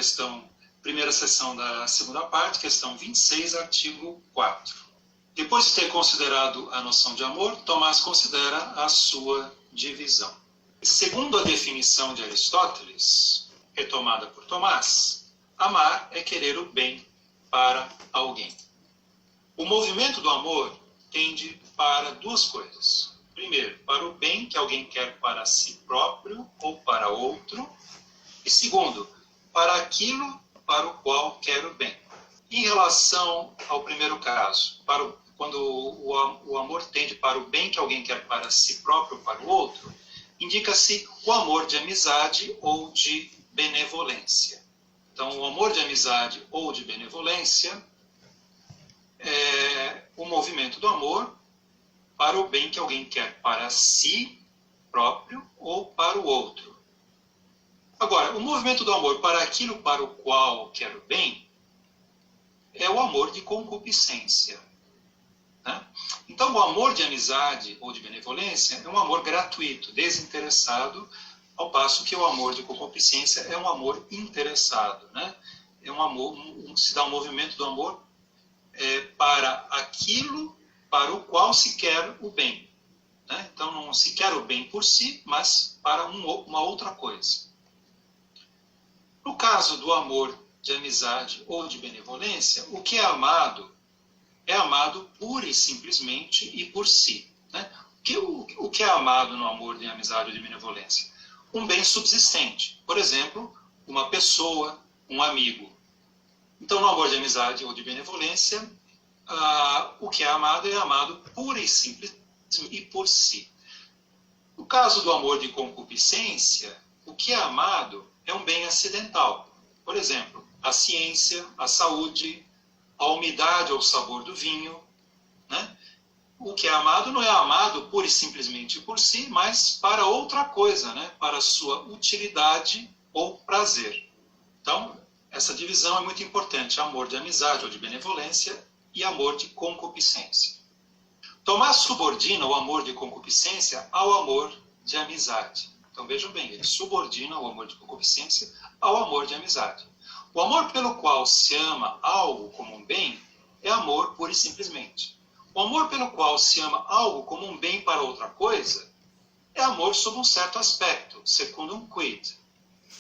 S3: primeira seção da segunda parte, questão 26, artigo 4. Depois de ter considerado a noção de amor, Tomás considera a sua divisão. Segundo a definição de Aristóteles, retomada por Tomás, amar é querer o bem para alguém. O movimento do amor tende para duas coisas. Primeiro, para o bem que alguém quer para si próprio ou para outro. E segundo, para aquilo para o qual quer o bem. Em relação ao primeiro caso, quando o amor tende para o bem que alguém quer para si próprio ou para o outro, indica-se o amor de amizade ou de benevolência. Então, o amor de amizade ou de benevolência é o movimento do amor para o bem que alguém quer para si próprio ou para o outro. Agora, o movimento do amor para aquilo para o qual quer o bem é o amor de concupiscência. Né? Então, o amor de amizade ou de benevolência é um amor gratuito, desinteressado, ao passo que o amor de concupiscência é um amor interessado. Né? É um amor, se dá um movimento do amor para aquilo para o qual se quer o bem. Né? Então, não se quer o bem por si, mas para uma outra coisa. No caso do amor de amizade ou de benevolência, o que é amado pura e simplesmente e por si. Né? O que é amado no amor de amizade ou de benevolência? Um bem subsistente. Por exemplo, uma pessoa, um amigo. Então, no amor de amizade ou de benevolência, o que é amado pura e simplesmente e por si. No caso do amor de concupiscência, o que é amado é um bem acidental. Por exemplo, a ciência, a saúde, a umidade ou sabor do vinho. Né? O que é amado não é amado pura e simplesmente por si, mas para outra coisa, né? Para sua utilidade ou prazer. Então, essa divisão é muito importante. Amor de amizade ou de benevolência e amor de concupiscência. Tomás subordina o amor de concupiscência ao amor de amizade. Então vejam bem, ele subordina o amor de concupiscência ao amor de amizade. O amor pelo qual se ama algo como um bem é amor pura e simplesmente. O amor pelo qual se ama algo como um bem para outra coisa é amor sob um certo aspecto, secundum quid.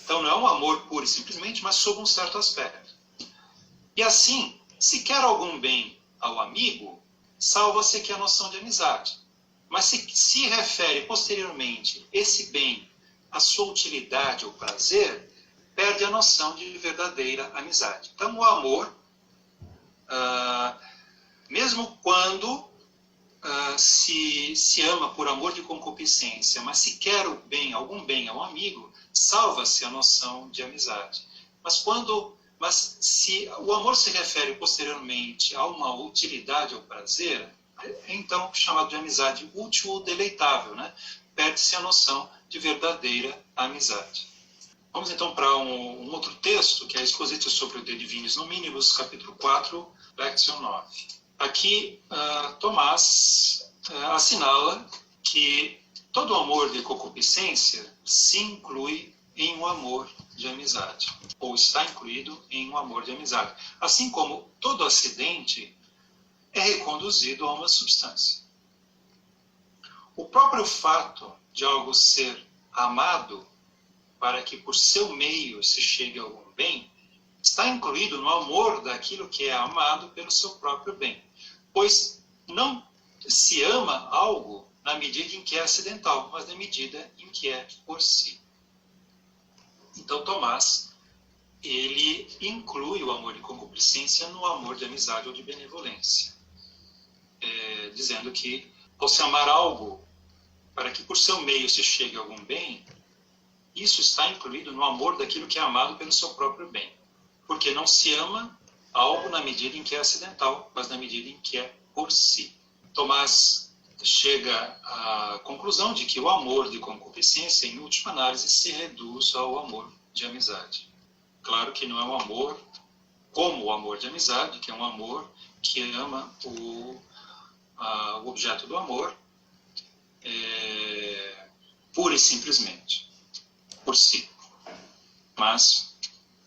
S3: Então não é um amor puro e simplesmente, mas sob um certo aspecto. E assim, se quer algum bem ao amigo, salva-se aqui a noção de amizade. Mas se refere posteriormente esse bem à sua utilidade ou prazer, perde a noção de verdadeira amizade. Então o amor, mesmo quando se ama por amor de concupiscência, mas se quer algum bem ao amigo, salva-se a noção de amizade. Mas se o amor se refere posteriormente a uma utilidade ou prazer, é então chamado de amizade útil ou deleitável, né? Perde-se a noção de verdadeira amizade. Vamos então para um outro texto, que é a Expositio sobre o De Divinis Nominibus, capítulo 4, Lectio 9. Aqui, Tomás assinala que todo amor de concupiscência se inclui em um amor de amizade, ou está incluído em um amor de amizade. Assim como todo acidente é reconduzido a uma substância. O próprio fato de algo ser amado para que por seu meio se chegue a algum bem, está incluído no amor daquilo que é amado pelo seu próprio bem. Pois não se ama algo na medida em que é acidental, mas na medida em que é por si. Então Tomás, ele inclui o amor de concupiscência no amor de amizade ou de benevolência. dizendo que ao se amar algo, para que por seu meio se chegue a algum bem, isso está incluído no amor daquilo que é amado pelo seu próprio bem. Porque não se ama algo na medida em que é acidental, mas na medida em que é por si. Tomás chega à conclusão de que o amor de concupiscência, em última análise, se reduz ao amor de amizade. Claro que não é um amor como o amor de amizade, que é um amor que ama o objeto do amor pura e simplesmente, por si, mas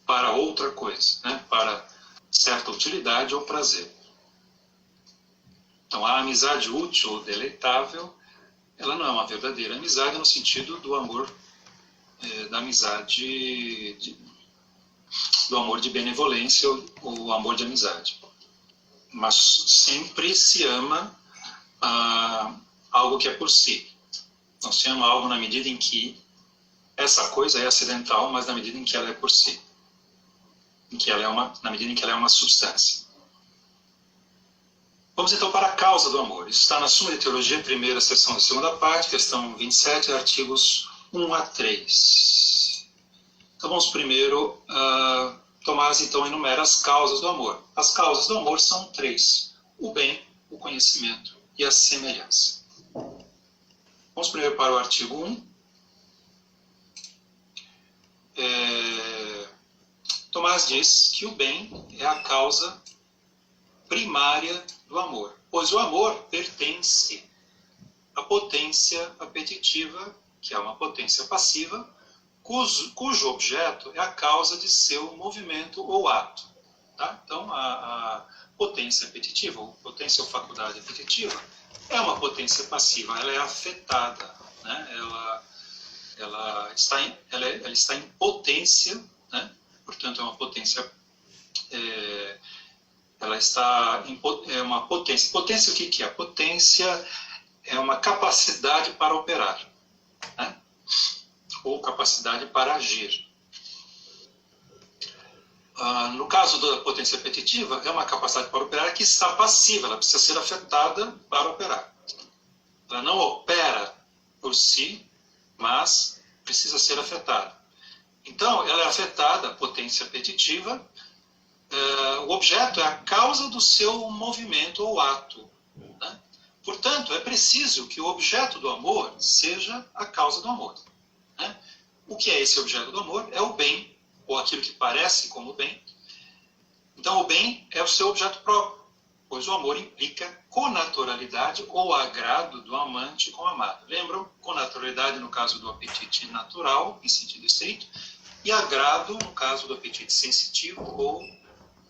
S3: para outra coisa, né? Para certa utilidade ou prazer. Então, a amizade útil ou deleitável, ela não é uma verdadeira amizade no sentido do amor, da amizade, do amor de benevolência ou amor de amizade. Mas sempre se ama algo que é por si. Não se ama algo na medida em que essa coisa é acidental, mas na medida em que ela é por si. Na medida em que ela é uma substância. Vamos então para a causa do amor. Isso está na Suma de Teologia, primeira seção da segunda parte, questão 27, artigos 1 a 3. Então vamos primeiro, Tomás então enumera as causas do amor. As causas do amor são 3. O bem, o conhecimento e a semelhança. Vamos primeiro para o artigo 1. Tomás diz que o bem é a causa primária do amor, pois o amor pertence à potência apetitiva, que é uma potência passiva, cujo objeto é a causa de seu movimento ou ato. Tá? Então, a potência apetitiva, ou potência ou faculdade apetitiva, é uma potência passiva, ela é afetada, né? Ela está em potência, né? Portanto, é uma potência, ela está em uma potência. Potência, o que é? Potência é uma capacidade para operar, né? Ou capacidade para agir. No caso da potência apetitiva, é uma capacidade para operar que está passiva, ela precisa ser afetada para operar. Ela não opera por si, mas precisa ser afetada. Então, ela é afetada, a potência apetitiva, o objeto é a causa do seu movimento ou ato. Né? Portanto, é preciso que o objeto do amor seja a causa do amor. Né? O que é esse objeto do amor? É o bem, ou aquilo que parece como bem. Então, o bem é o seu objeto próprio, pois o amor implica conaturalidade ou agrado do amante com o amado. Lembram? Conaturalidade no caso do apetite natural, em sentido estrito, e agrado no caso do apetite sensitivo ou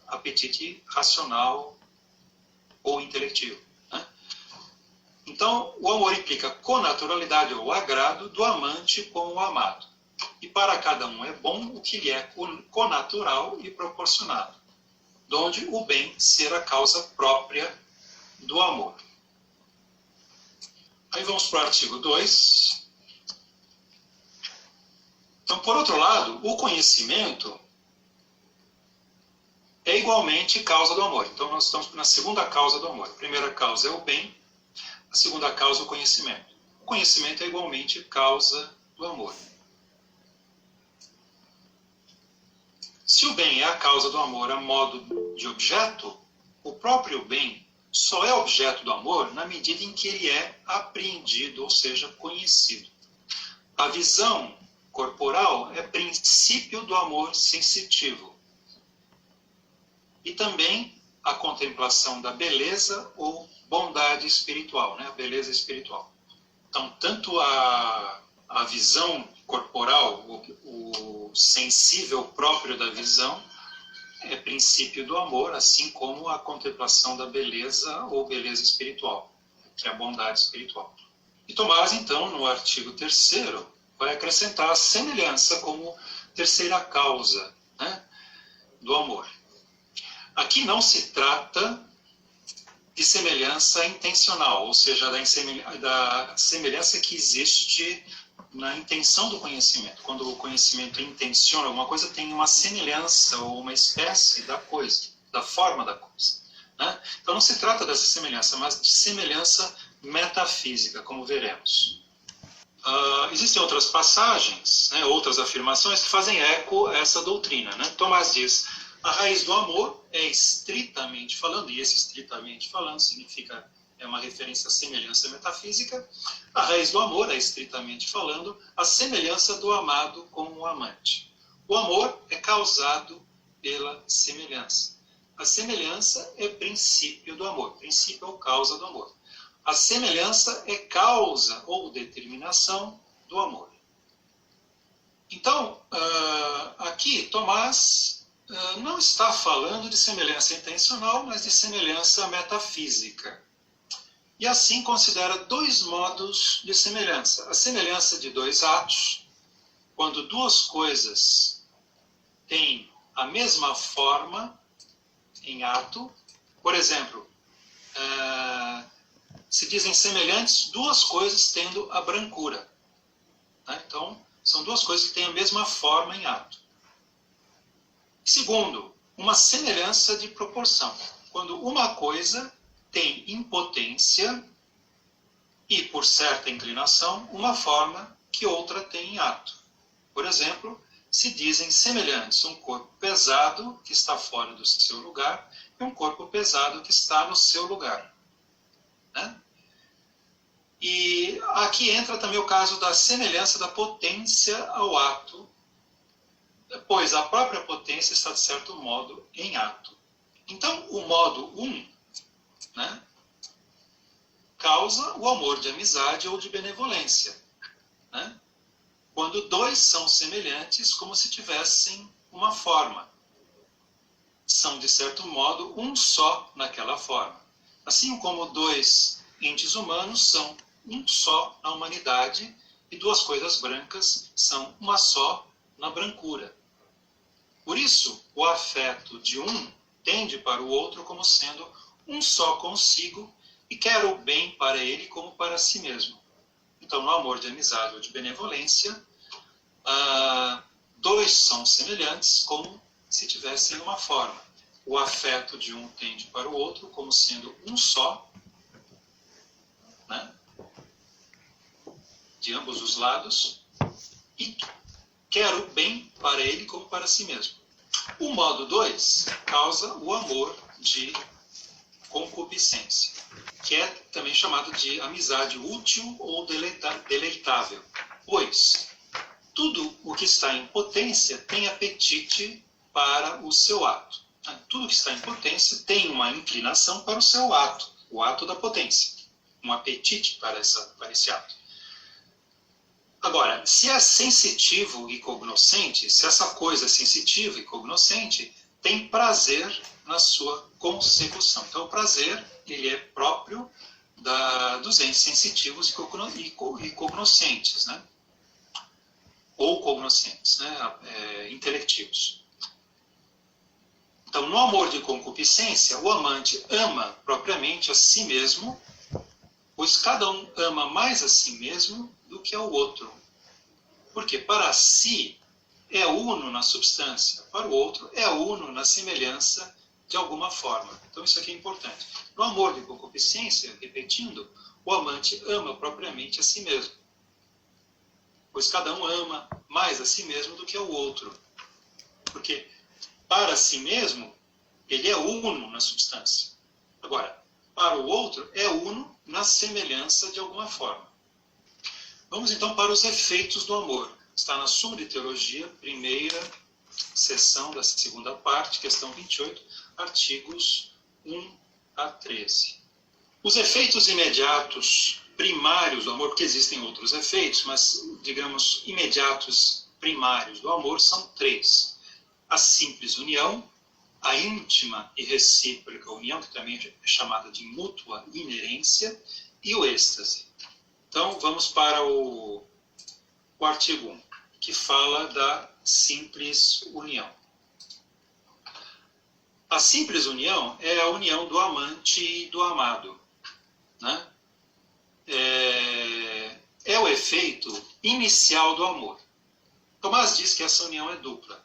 S3: apetite racional ou intelectivo. Né? Então, o amor implica conaturalidade ou agrado do amante com o amado. E para cada um é bom o que lhe é connatural e proporcionado, donde o bem ser a causa própria do amor. Aí vamos para o artigo 2. Então, por outro lado, o conhecimento é igualmente causa do amor. Então, nós estamos na segunda causa do amor. A primeira causa é o bem, a segunda causa é o conhecimento. O conhecimento é igualmente causa do amor. Se o bem é a causa do amor a modo de objeto, o próprio bem só é objeto do amor na medida em que ele é apreendido, ou seja, conhecido. A visão corporal é princípio do amor sensitivo. E também a contemplação da beleza ou bondade espiritual, né? A beleza espiritual. Então, tanto a visão corporal, o sensível próprio da visão, é princípio do amor, assim como a contemplação da beleza ou beleza espiritual, que é a bondade espiritual. E Tomás, então, no artigo 3º, vai acrescentar a semelhança como terceira causa, né, do amor. Aqui não se trata de semelhança intencional, ou seja, da semelhança que existe na intenção do conhecimento. Quando o conhecimento intenciona alguma coisa, tem uma semelhança ou uma espécie da coisa, da forma da coisa. né? Então não se trata dessa semelhança, mas de semelhança metafísica, como veremos. Existem outras passagens, né, outras afirmações que fazem eco a essa doutrina, né? Tomás diz: a raiz do amor é estritamente falando, e esse estritamente falando significa, é uma referência à semelhança metafísica, a raiz do amor é estritamente falando a semelhança do amado com o amante. O amor é causado pela semelhança. A semelhança é princípio do amor, princípio ou causa do amor. A semelhança é causa ou determinação do amor. Então, aqui Tomás não está falando de semelhança intencional, mas de semelhança metafísica. E assim considera dois modos de semelhança. A semelhança de dois atos, quando duas coisas têm a mesma forma em ato. Por exemplo, se dizem semelhantes duas coisas tendo a brancura, né? Então, são duas coisas que têm a mesma forma em ato. Segundo, uma semelhança de proporção, quando uma coisa tem impotência e, por certa inclinação, uma forma que outra tem em ato. Por exemplo, se dizem semelhantes um corpo pesado que está fora do seu lugar e um corpo pesado que está no seu lugar, né? E aqui entra também o caso da semelhança da potência ao ato, pois a própria potência está, de certo modo, em ato. Então, o modo 1, né, causa o amor de amizade ou de benevolência, né? Quando dois são semelhantes, como se tivessem uma forma. São, de certo modo, um só naquela forma. Assim como dois entes humanos são um só na humanidade e duas coisas brancas são uma só na brancura. Por isso, o afeto de um tende para o outro como sendo um só consigo e quer o bem para ele como para si mesmo. Então, no amor de amizade ou de benevolência, dois são semelhantes como se tivessem uma forma. O afeto de um tende para o outro como sendo um só, né, de ambos os lados, e quer o bem para ele como para si mesmo. O modo 2 causa o amor de concupiscência, que é também chamado de amizade útil ou deleitável, pois tudo o que está em potência tem apetite para o seu ato. Tudo que está em potência tem uma inclinação para o seu ato, o ato da potência, um apetite para esse ato. Agora, se é sensitivo e cognoscente, se essa coisa é sensitiva e cognoscente, tem prazer na sua consecução. Então, o prazer, ele é próprio dos entes sensitivos e cognoscentes, né? Ou cognoscentes, né? Intelectivos. Então, no amor de concupiscência, o amante ama propriamente a si mesmo, pois cada um ama mais a si mesmo do que ao outro. Porque para si é uno na substância, para o outro é uno na semelhança de alguma forma. Então isso aqui é importante. No amor de concupiscência, repetindo, o amante ama propriamente a si mesmo, pois cada um ama mais a si mesmo do que ao outro. Porque para si mesmo, ele é uno na substância. Agora, para o outro, é uno na semelhança de alguma forma. Vamos então para os efeitos do amor. Está na Suma de Teologia, primeira seção da segunda parte, questão 28, artigos 1 a 13. Os efeitos imediatos primários do amor, porque existem outros efeitos, mas, digamos, imediatos primários do amor são três. A simples união, a íntima e recíproca união, que também é chamada de mútua inerência, e o êxtase. Então, vamos para o artigo 1, que fala da simples união. A simples união é a união do amante e do amado, né? É o efeito inicial do amor. Tomás diz que essa união é dupla.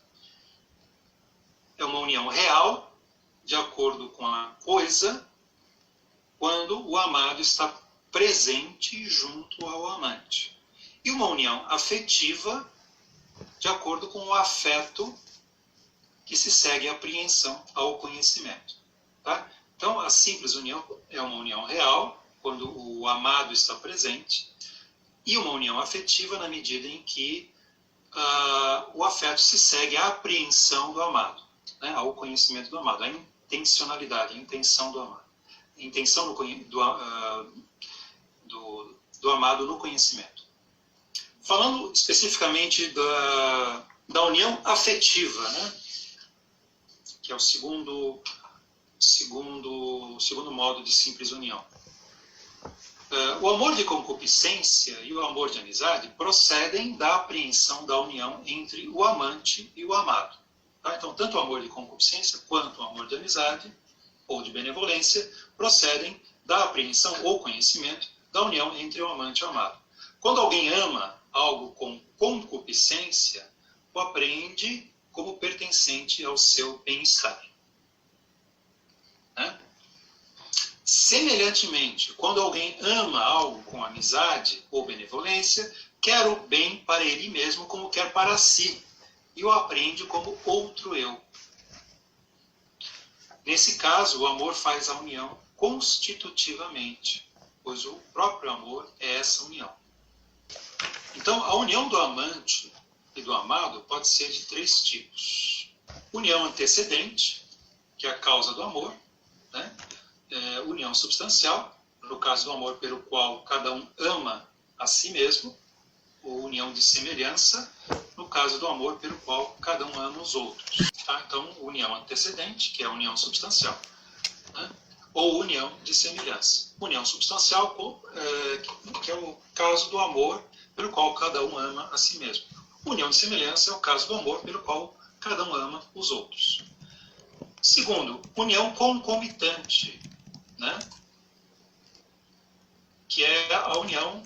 S3: É uma união real de acordo com a coisa, quando o amado está presente junto ao amante. E uma união afetiva, de acordo com o afeto que se segue à apreensão, ao conhecimento. Tá? Então, a simples união é uma união real, quando o amado está presente, e uma união afetiva na medida em que o afeto se segue à apreensão do amado, né? Ao conhecimento do amado, à intencionalidade, à intenção do amado. A intenção do amado no conhecimento. Falando especificamente da união afetiva, né? Que é o segundo modo de simples união. O amor de concupiscência e o amor de amizade procedem da apreensão da união entre o amante e o amado. Tá? Então, tanto o amor de concupiscência quanto o amor de amizade ou de benevolência procedem da apreensão ou conhecimento da união entre o amante e o amado. Quando alguém ama algo com concupiscência, o apreende como pertencente ao seu bem-estar. Né? Semelhantemente, quando alguém ama algo com amizade ou benevolência, quer o bem para ele mesmo como quer para si, e o apreende como outro eu. Nesse caso, o amor faz a união constitutivamente, pois o próprio amor é essa união. Então, a união do amante e do amado pode ser de 3 tipos. União antecedente, que é a causa do amor, né? União substancial, no caso do amor pelo qual cada um ama a si mesmo, ou união de semelhança, no caso do amor pelo qual cada um ama os outros. Tá? Então, união antecedente, que é a união substancial, né? Ou união de semelhança. União substancial, que é o caso do amor pelo qual cada um ama a si mesmo. União de semelhança é o caso do amor pelo qual cada um ama os outros. Segundo, união concomitante, né? Que é a união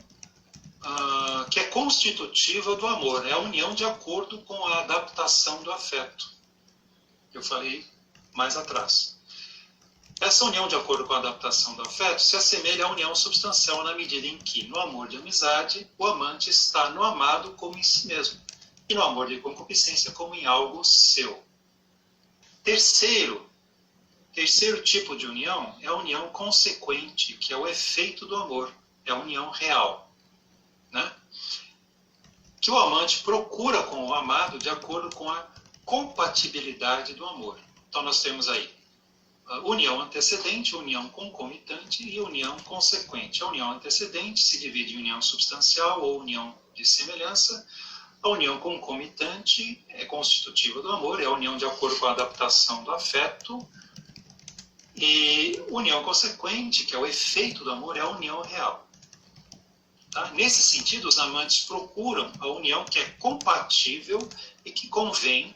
S3: que é constitutiva do amor, é a união de acordo com a adaptação do afeto, que eu falei mais atrás. Essa união de acordo com a adaptação do afeto se assemelha à união substancial na medida em que, no amor de amizade, o amante está no amado como em si mesmo, e no amor de concupiscência como em algo seu. Terceiro tipo de união é a união consequente, que é o efeito do amor, é a união real, né? Que o amante procura com o amado de acordo com a compatibilidade do amor. Então nós temos aí a união antecedente, união concomitante e união consequente. A união antecedente se divide em união substancial ou união de semelhança. A união concomitante é constitutiva do amor, é a união de acordo com a adaptação do afeto. E união consequente, que é o efeito do amor, é a união real. Tá? Nesse sentido, os amantes procuram a união que é compatível e que convém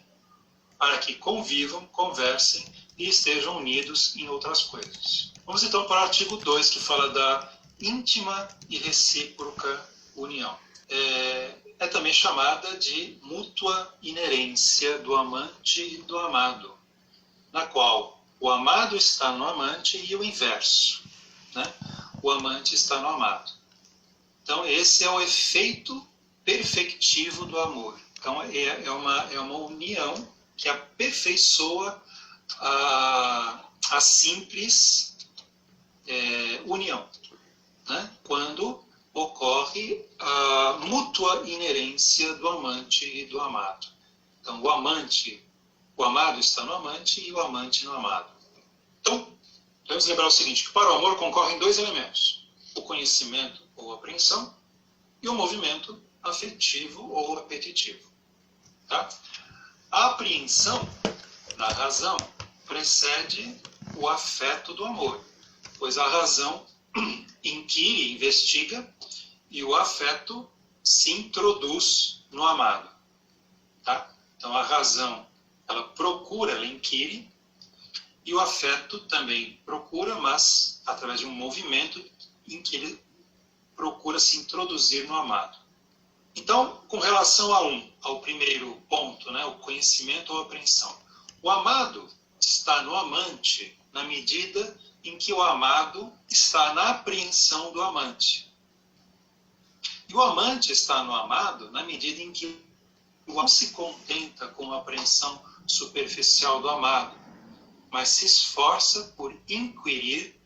S3: para que convivam, conversem e estejam unidos em outras coisas. Vamos então para o artigo 2, que fala da íntima e recíproca união. É também chamada de mútua inerência do amante e do amado, na qual o amado está no amante e o inverso, né? O amante está no amado. Então, esse é o efeito perfectivo do amor. Então, é uma união que aperfeiçoa a simples união, né? Quando ocorre a mútua inerência do amante e do amado. Então, o amado está no amante e o amante no amado. Então, devemos lembrar o seguinte, que para o amor concorrem 2 elementos, o conhecimento ou apreensão e o movimento afetivo ou apetitivo. Tá? A apreensão da razão precede o afeto do amor, pois a razão inquire, investiga, e o afeto se introduz no amado. Tá? Então a razão, ela procura, ela inquire, e o afeto também procura, mas através de um movimento em que ele procura se introduzir no amado. Então, com relação ao primeiro ponto, né, o conhecimento ou apreensão, o amado está no amante na medida em que o amado está na apreensão do amante. E o amante está no amado na medida em que o amado se contenta com a apreensão superficial do amado, mas se esforça por inquirir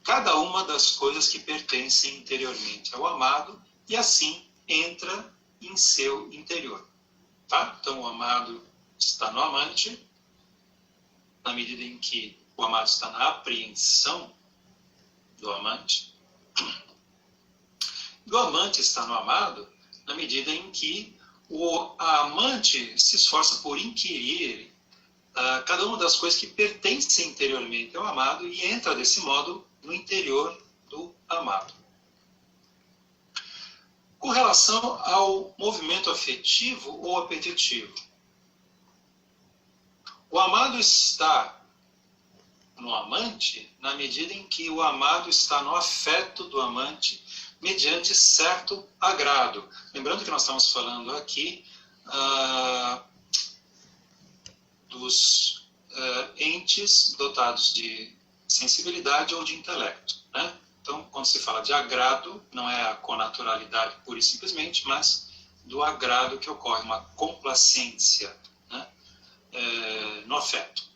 S3: cada uma das coisas que pertencem interiormente ao amado e assim entra em seu interior. Tá? Então o amado está no amante na medida em que o amado está na apreensão do amante. E o amante está no amado na medida em que a amante se esforça por inquirir cada uma das coisas que pertencem interiormente ao amado e entra desse modo no interior do amado. Com relação ao movimento afetivo ou apetitivo, o amado está no amante na medida em que o amado está no afeto do amante mediante certo agrado. Lembrando que nós estamos falando aqui dos entes dotados de sensibilidade ou de intelecto, né? Então, quando se fala de agrado, não é a connaturalidade pura e simplesmente, mas do agrado que ocorre, uma complacência, né? No afeto.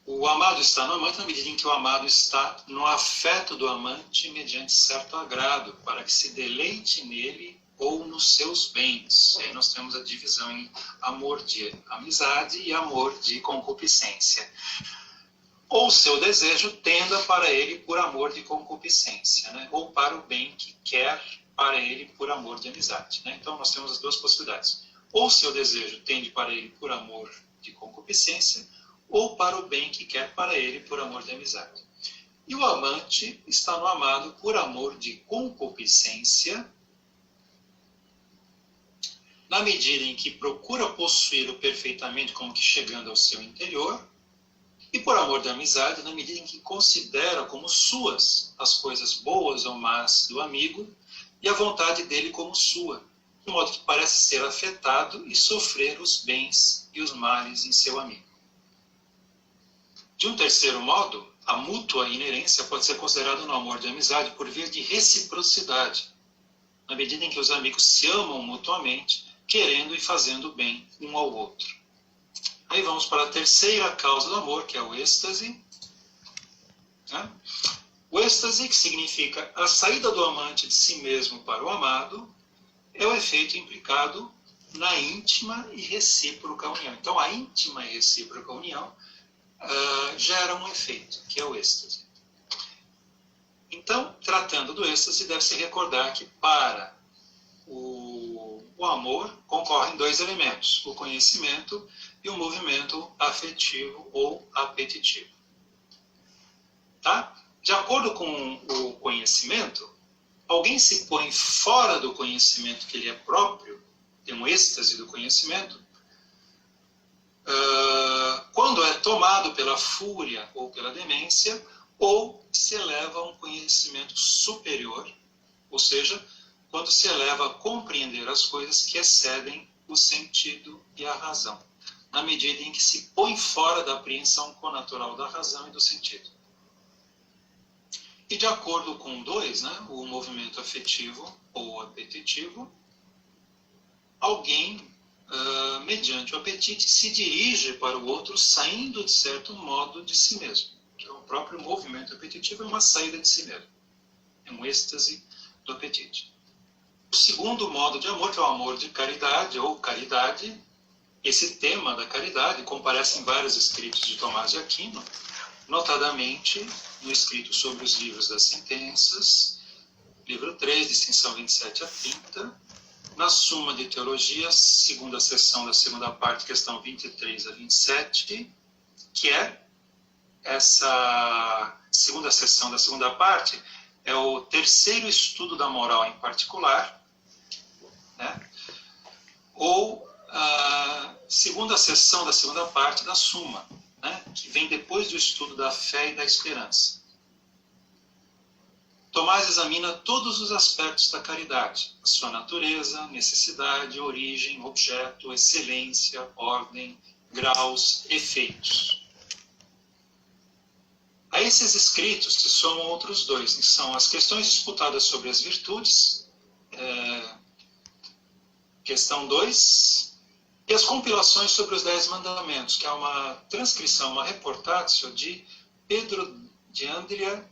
S3: O amado está no amante na medida em que o amado está no afeto do amante mediante certo agrado, para que se deleite nele ou nos seus bens. E aí nós temos a divisão em amor de amizade e amor de concupiscência. Ou seu desejo tenda para ele por amor de concupiscência, né? Ou para o bem que quer para ele por amor de amizade, né? Então nós temos as duas possibilidades. Ou seu desejo tende para ele por amor de concupiscência, ou para o bem que quer para ele por amor de amizade. E o amante está no amado por amor de concupiscência, na medida em que procura possuí-lo perfeitamente como que chegando ao seu interior, e por amor de amizade, na medida em que considera como suas as coisas boas ou más do amigo e a vontade dele como sua, de modo que parece ser afetado e sofrer os bens e os males em seu amigo. De um terceiro modo, a mútua inerência pode ser considerada no amor de amizade por via de reciprocidade, na medida em que os amigos se amam mutuamente, querendo e fazendo bem um ao outro. Aí vamos para a terceira causa do amor, que é o êxtase. Né? O êxtase, que significa a saída do amante de si mesmo para o amado, é o efeito implicado na íntima e recíproca união. Então, a íntima e recíproca união gera um efeito, que é o êxtase. Então, tratando do êxtase, deve-se recordar que para o amor concorrem dois elementos, o conhecimento e o movimento afetivo ou apetitivo. Tá? De acordo com o conhecimento, alguém se põe fora do conhecimento que lhe é próprio, tem um êxtase do conhecimento, quando é tomado pela fúria ou pela demência, ou se eleva a um conhecimento superior, ou seja, quando se eleva a compreender as coisas que excedem o sentido e a razão, na medida em que se põe fora da apreensão connatural da razão e do sentido. E de acordo com 2, né, o movimento afetivo ou apetitivo, alguém, mediante o apetite, se dirige para o outro saindo, de certo modo, de si mesmo. Então, o próprio movimento apetitivo é uma saída de si mesmo. É um êxtase do apetite. O segundo modo de amor, que é o amor de caridade ou caridade, esse tema da caridade comparece em vários escritos de Tomás de Aquino, notadamente no escrito sobre os livros das sentenças, livro 3, distinção 27 a 30, na Suma de Teologia, segunda seção da segunda parte, questão 23 a 27, que é essa segunda seção da segunda parte, é o terceiro estudo da moral em particular, né? Ou a segunda seção da segunda parte da Suma, né? Que vem depois do estudo da fé e da esperança. Tomás examina todos os aspectos da caridade, a sua natureza, necessidade, origem, objeto, excelência, ordem, graus, efeitos. A esses escritos se somam outros dois, que são as questões disputadas sobre as virtudes, questão 2, e as compilações sobre os 10 mandamentos, que é uma transcrição, uma reportatio de Pedro de Andria,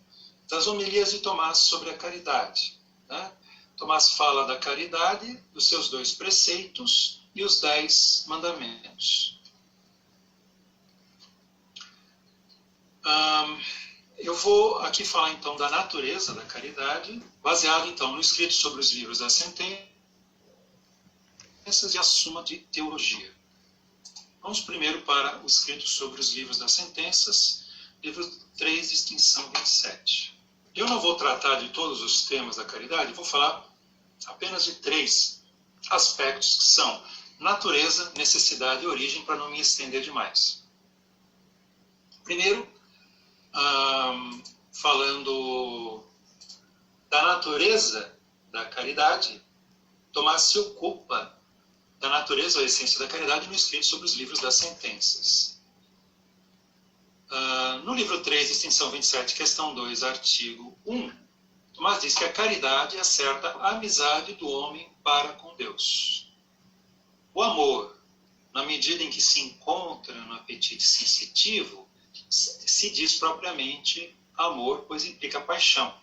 S3: das homilias de Tomás sobre a caridade. Né? Tomás fala da caridade, dos seus 2 preceitos e os 10 mandamentos. Eu vou aqui falar então da natureza da caridade, baseado então no escrito sobre os livros das sentenças e a Suma de Teologia. Vamos primeiro para o escrito sobre os livros das sentenças, livro 3, distinção 27. Eu não vou tratar de todos os temas da caridade, vou falar apenas de 3 aspectos que são natureza, necessidade e origem, para não me estender demais. Primeiro, falando da natureza da caridade, Tomás se ocupa da natureza ou essência da caridade no escrito sobre os livros das sentenças. No livro 3, distinção 27, questão 2, artigo 1, Tomás diz que a caridade é certa amizade do homem para com Deus. O amor, na medida em que se encontra no apetite sensitivo, se diz propriamente amor, pois implica paixão.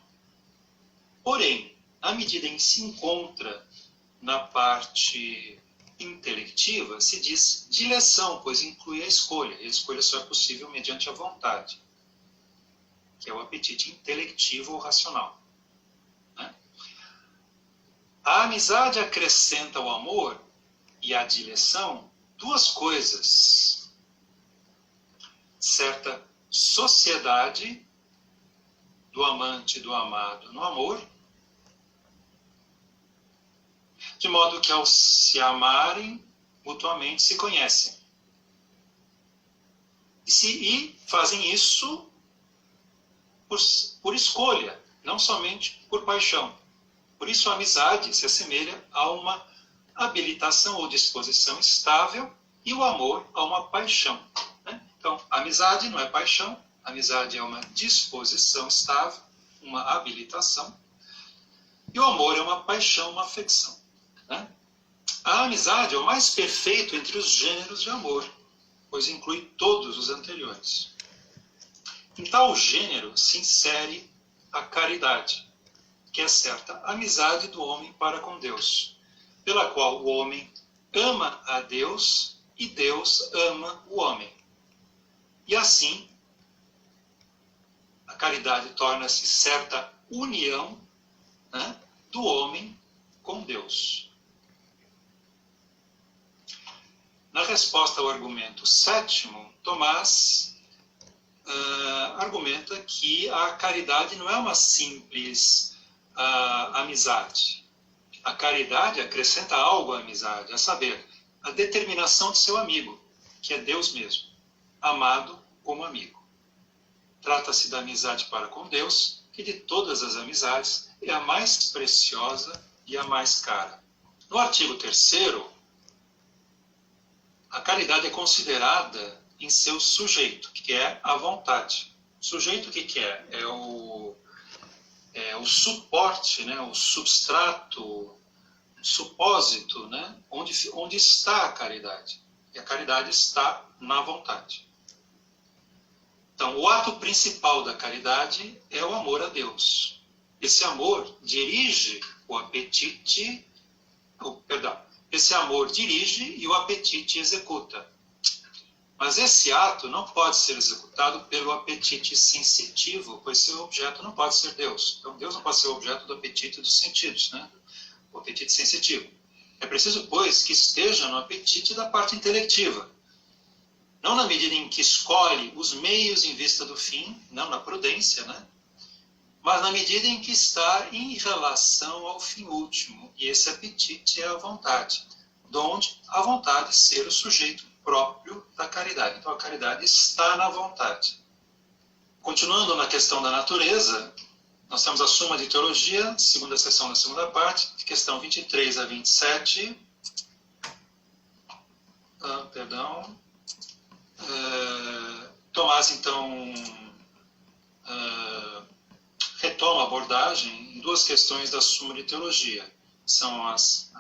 S3: Porém, à medida em que se encontra na parte intelectiva, se diz dileção, pois inclui a escolha. E a escolha só é possível mediante a vontade, que é o apetite intelectivo ou racional. Né? A amizade acrescenta ao amor e à dileção 2 coisas: certa sociedade do amante e do amado no amor, de modo que ao se amarem, mutuamente se conhecem. E fazem isso por escolha, não somente por paixão. Por isso a amizade se assemelha a uma habilitação ou disposição estável e o amor a uma paixão. Né? Então, a amizade não é paixão, a amizade é uma disposição estável, uma habilitação, e o amor é uma paixão, uma afecção. Né? A amizade é o mais perfeito entre os gêneros de amor, pois inclui todos os anteriores. Em tal gênero se insere a caridade, que é certa amizade do homem para com Deus, pela qual o homem ama a Deus e Deus ama o homem. E assim, a caridade torna-se certa união, né, do homem com Deus. Na resposta ao argumento 7º, Tomás argumenta que a caridade não é uma simples amizade. A caridade acrescenta algo à amizade, a saber, a determinação de seu amigo, que é Deus mesmo, amado como amigo. Trata-se da amizade para com Deus, que de todas as amizades é a mais preciosa e a mais cara. No artigo 3º, a caridade é considerada em seu sujeito, que é a vontade. O sujeito o que é? É o suporte, né? O substrato, o supósito, né? Onde está a caridade. E a caridade está na vontade. Então, o ato principal da caridade é o amor a Deus. Esse amor dirige o apetite, esse amor dirige e o apetite executa. Mas esse ato não pode ser executado pelo apetite sensitivo, pois seu objeto não pode ser Deus. Então, Deus não pode ser o objeto do apetite dos sentidos, né? O apetite sensitivo. É preciso, pois, que esteja no apetite da parte intelectiva. Não na medida em que escolhe os meios em vista do fim, não na prudência, né? Mas na medida em que está em relação ao fim último. E esse apetite é a vontade, donde a vontade ser o sujeito próprio da caridade. Então a caridade está na vontade. Continuando na questão da natureza, nós temos a Suma de Teologia, segunda seção da segunda parte, de questão 23 a 27. Tomás, então, retoma a abordagem em duas questões da Suma de Teologia. São as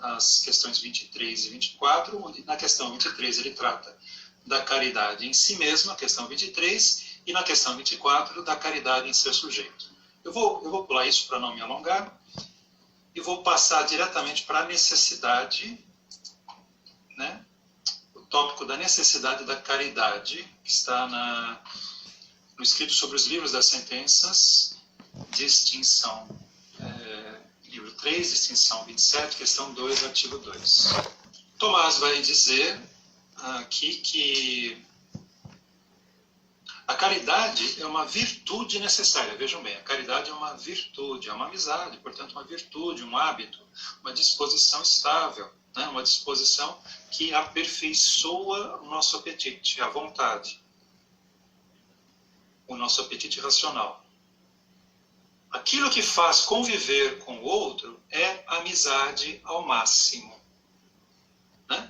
S3: questões 23 e 24, onde na questão 23 ele trata da caridade em si mesma, questão 23, e na questão 24, da caridade em ser sujeito. Eu vou pular isso para não me alongar, e vou passar diretamente para a necessidade, né? O tópico da necessidade da caridade, que está no escrito sobre os livros das sentenças, distinção, livro 3, distinção 27, questão 2, artigo 2. Tomás vai dizer aqui que a caridade é uma virtude necessária. Vejam bem, a caridade é uma virtude, é uma amizade, portanto, uma virtude, um hábito, uma disposição estável, né? Uma disposição que aperfeiçoa o nosso apetite, a vontade, o nosso apetite racional. Aquilo que faz conviver com o outro é amizade ao máximo, né?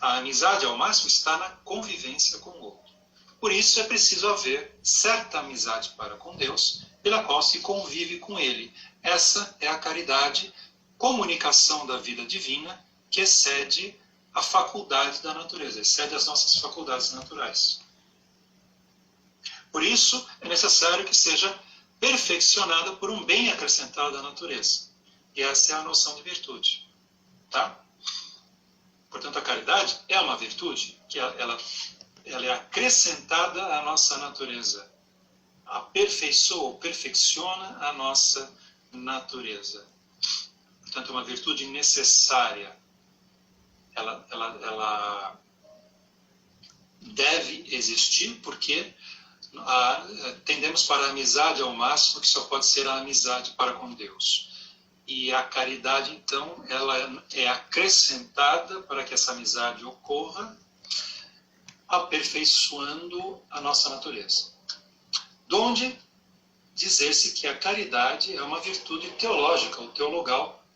S3: A amizade ao máximo está na convivência com o outro. Por isso é preciso haver certa amizade para com Deus, pela qual se convive com Ele. Essa é a caridade, comunicação da vida divina, que excede a faculdade da natureza, excede as nossas faculdades naturais. Por isso é necessário que seja perfeccionada por um bem acrescentado da natureza. E essa é a noção de virtude. Tá? Portanto, a caridade é uma virtude que ela é acrescentada à nossa natureza. Aperfeiçoa, perfecciona a nossa natureza. Portanto, é uma virtude necessária. Ela deve existir porque tendemos para a amizade ao máximo, que só pode ser a amizade para com Deus. E a caridade, então, ela é acrescentada para que essa amizade ocorra, aperfeiçoando a nossa natureza. Donde dizer-se que a caridade é uma virtude teológica, ou teologal,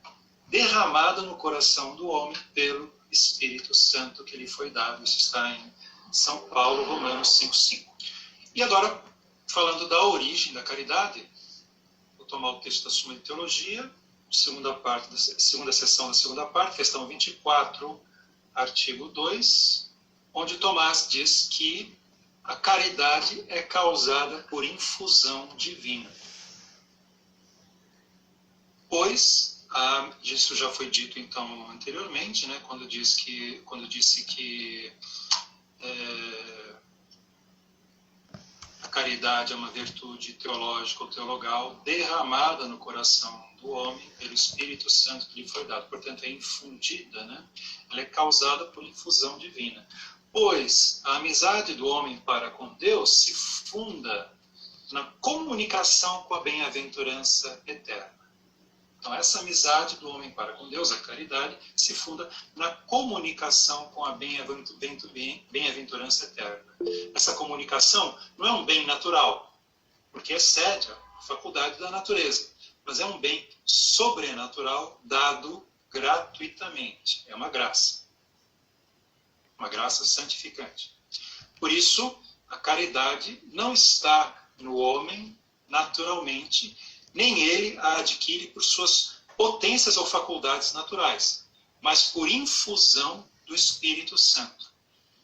S3: derramada no coração do homem pelo Espírito Santo que lhe foi dado. Isso está em São Paulo, Romanos 5,5. E agora, falando da origem da caridade, vou tomar o texto da Suma de Teologia, segunda seção da segunda parte, questão 24, artigo 2, onde Tomás diz que a caridade é causada por infusão divina. Pois, isso já foi dito então anteriormente, né, quando disse que a caridade é uma virtude teológica ou teologal derramada no coração do homem pelo Espírito Santo que lhe foi dado. Portanto, é infundida, né? Ela é causada por infusão divina. Pois a amizade do homem para com Deus se funda na comunicação com a bem-aventurança eterna. Então, essa amizade do homem para com Deus, a caridade, se funda na comunicação com a bem-aventurança eterna. Essa comunicação não é um bem natural, porque excede a faculdade da natureza, mas é um bem sobrenatural dado gratuitamente. É uma graça santificante. Por isso, a caridade não está no homem naturalmente, nem ele a adquire por suas potências ou faculdades naturais, mas por infusão do Espírito Santo.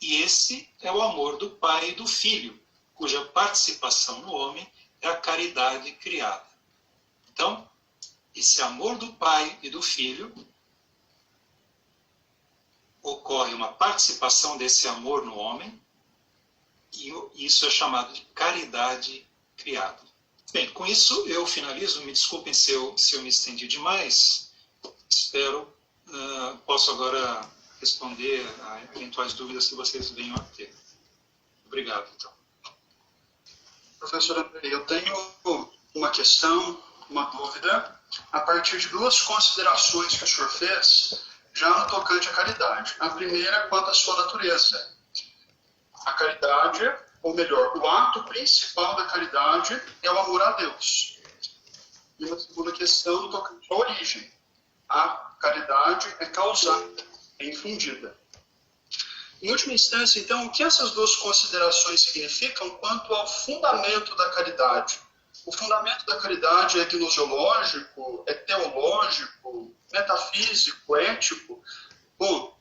S3: E esse é o amor do Pai e do Filho, cuja participação no homem é a caridade criada. Então, esse amor do Pai e do Filho, ocorre uma participação desse amor no homem, e isso é chamado de caridade criada. Bem, com isso eu finalizo. Me desculpem se eu me estendi demais. Posso agora responder a eventuais dúvidas que vocês venham a ter. Obrigado, então.
S4: Professor Andrei, eu tenho uma questão, uma dúvida, a partir de duas considerações que o senhor fez, já no tocante à caridade. A primeira, quanto à sua natureza. A caridade, ou melhor, o ato principal da caridade é o amor a Deus. E uma segunda questão, no tocante à origem. A caridade é causada, é infundida. Em última instância, então, o que essas duas considerações significam quanto ao fundamento da caridade? O fundamento da caridade é gnoseológico, é teológico, metafísico, ético? Bom,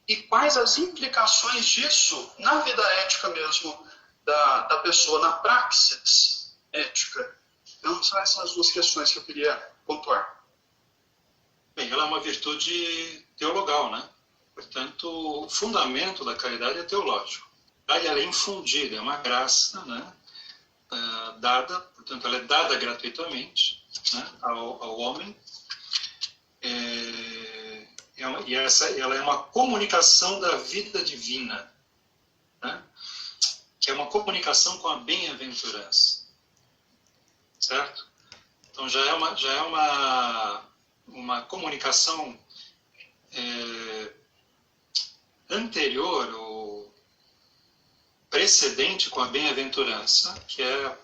S4: e quais as implicações disso na vida ética mesmo da pessoa, na praxis ética? Então, são essas duas questões que eu queria pontuar.
S3: Bem, ela é uma virtude teologal, né? Portanto, o fundamento da caridade é teológico. Ela é infundida, é uma graça, né? Dada, portanto, ela é dada gratuitamente, né? ao homem. Ela é uma comunicação da vida divina, né? Que é uma comunicação com a bem-aventurança. Certo? Então já é uma comunicação anterior ou precedente com a bem-aventurança, que é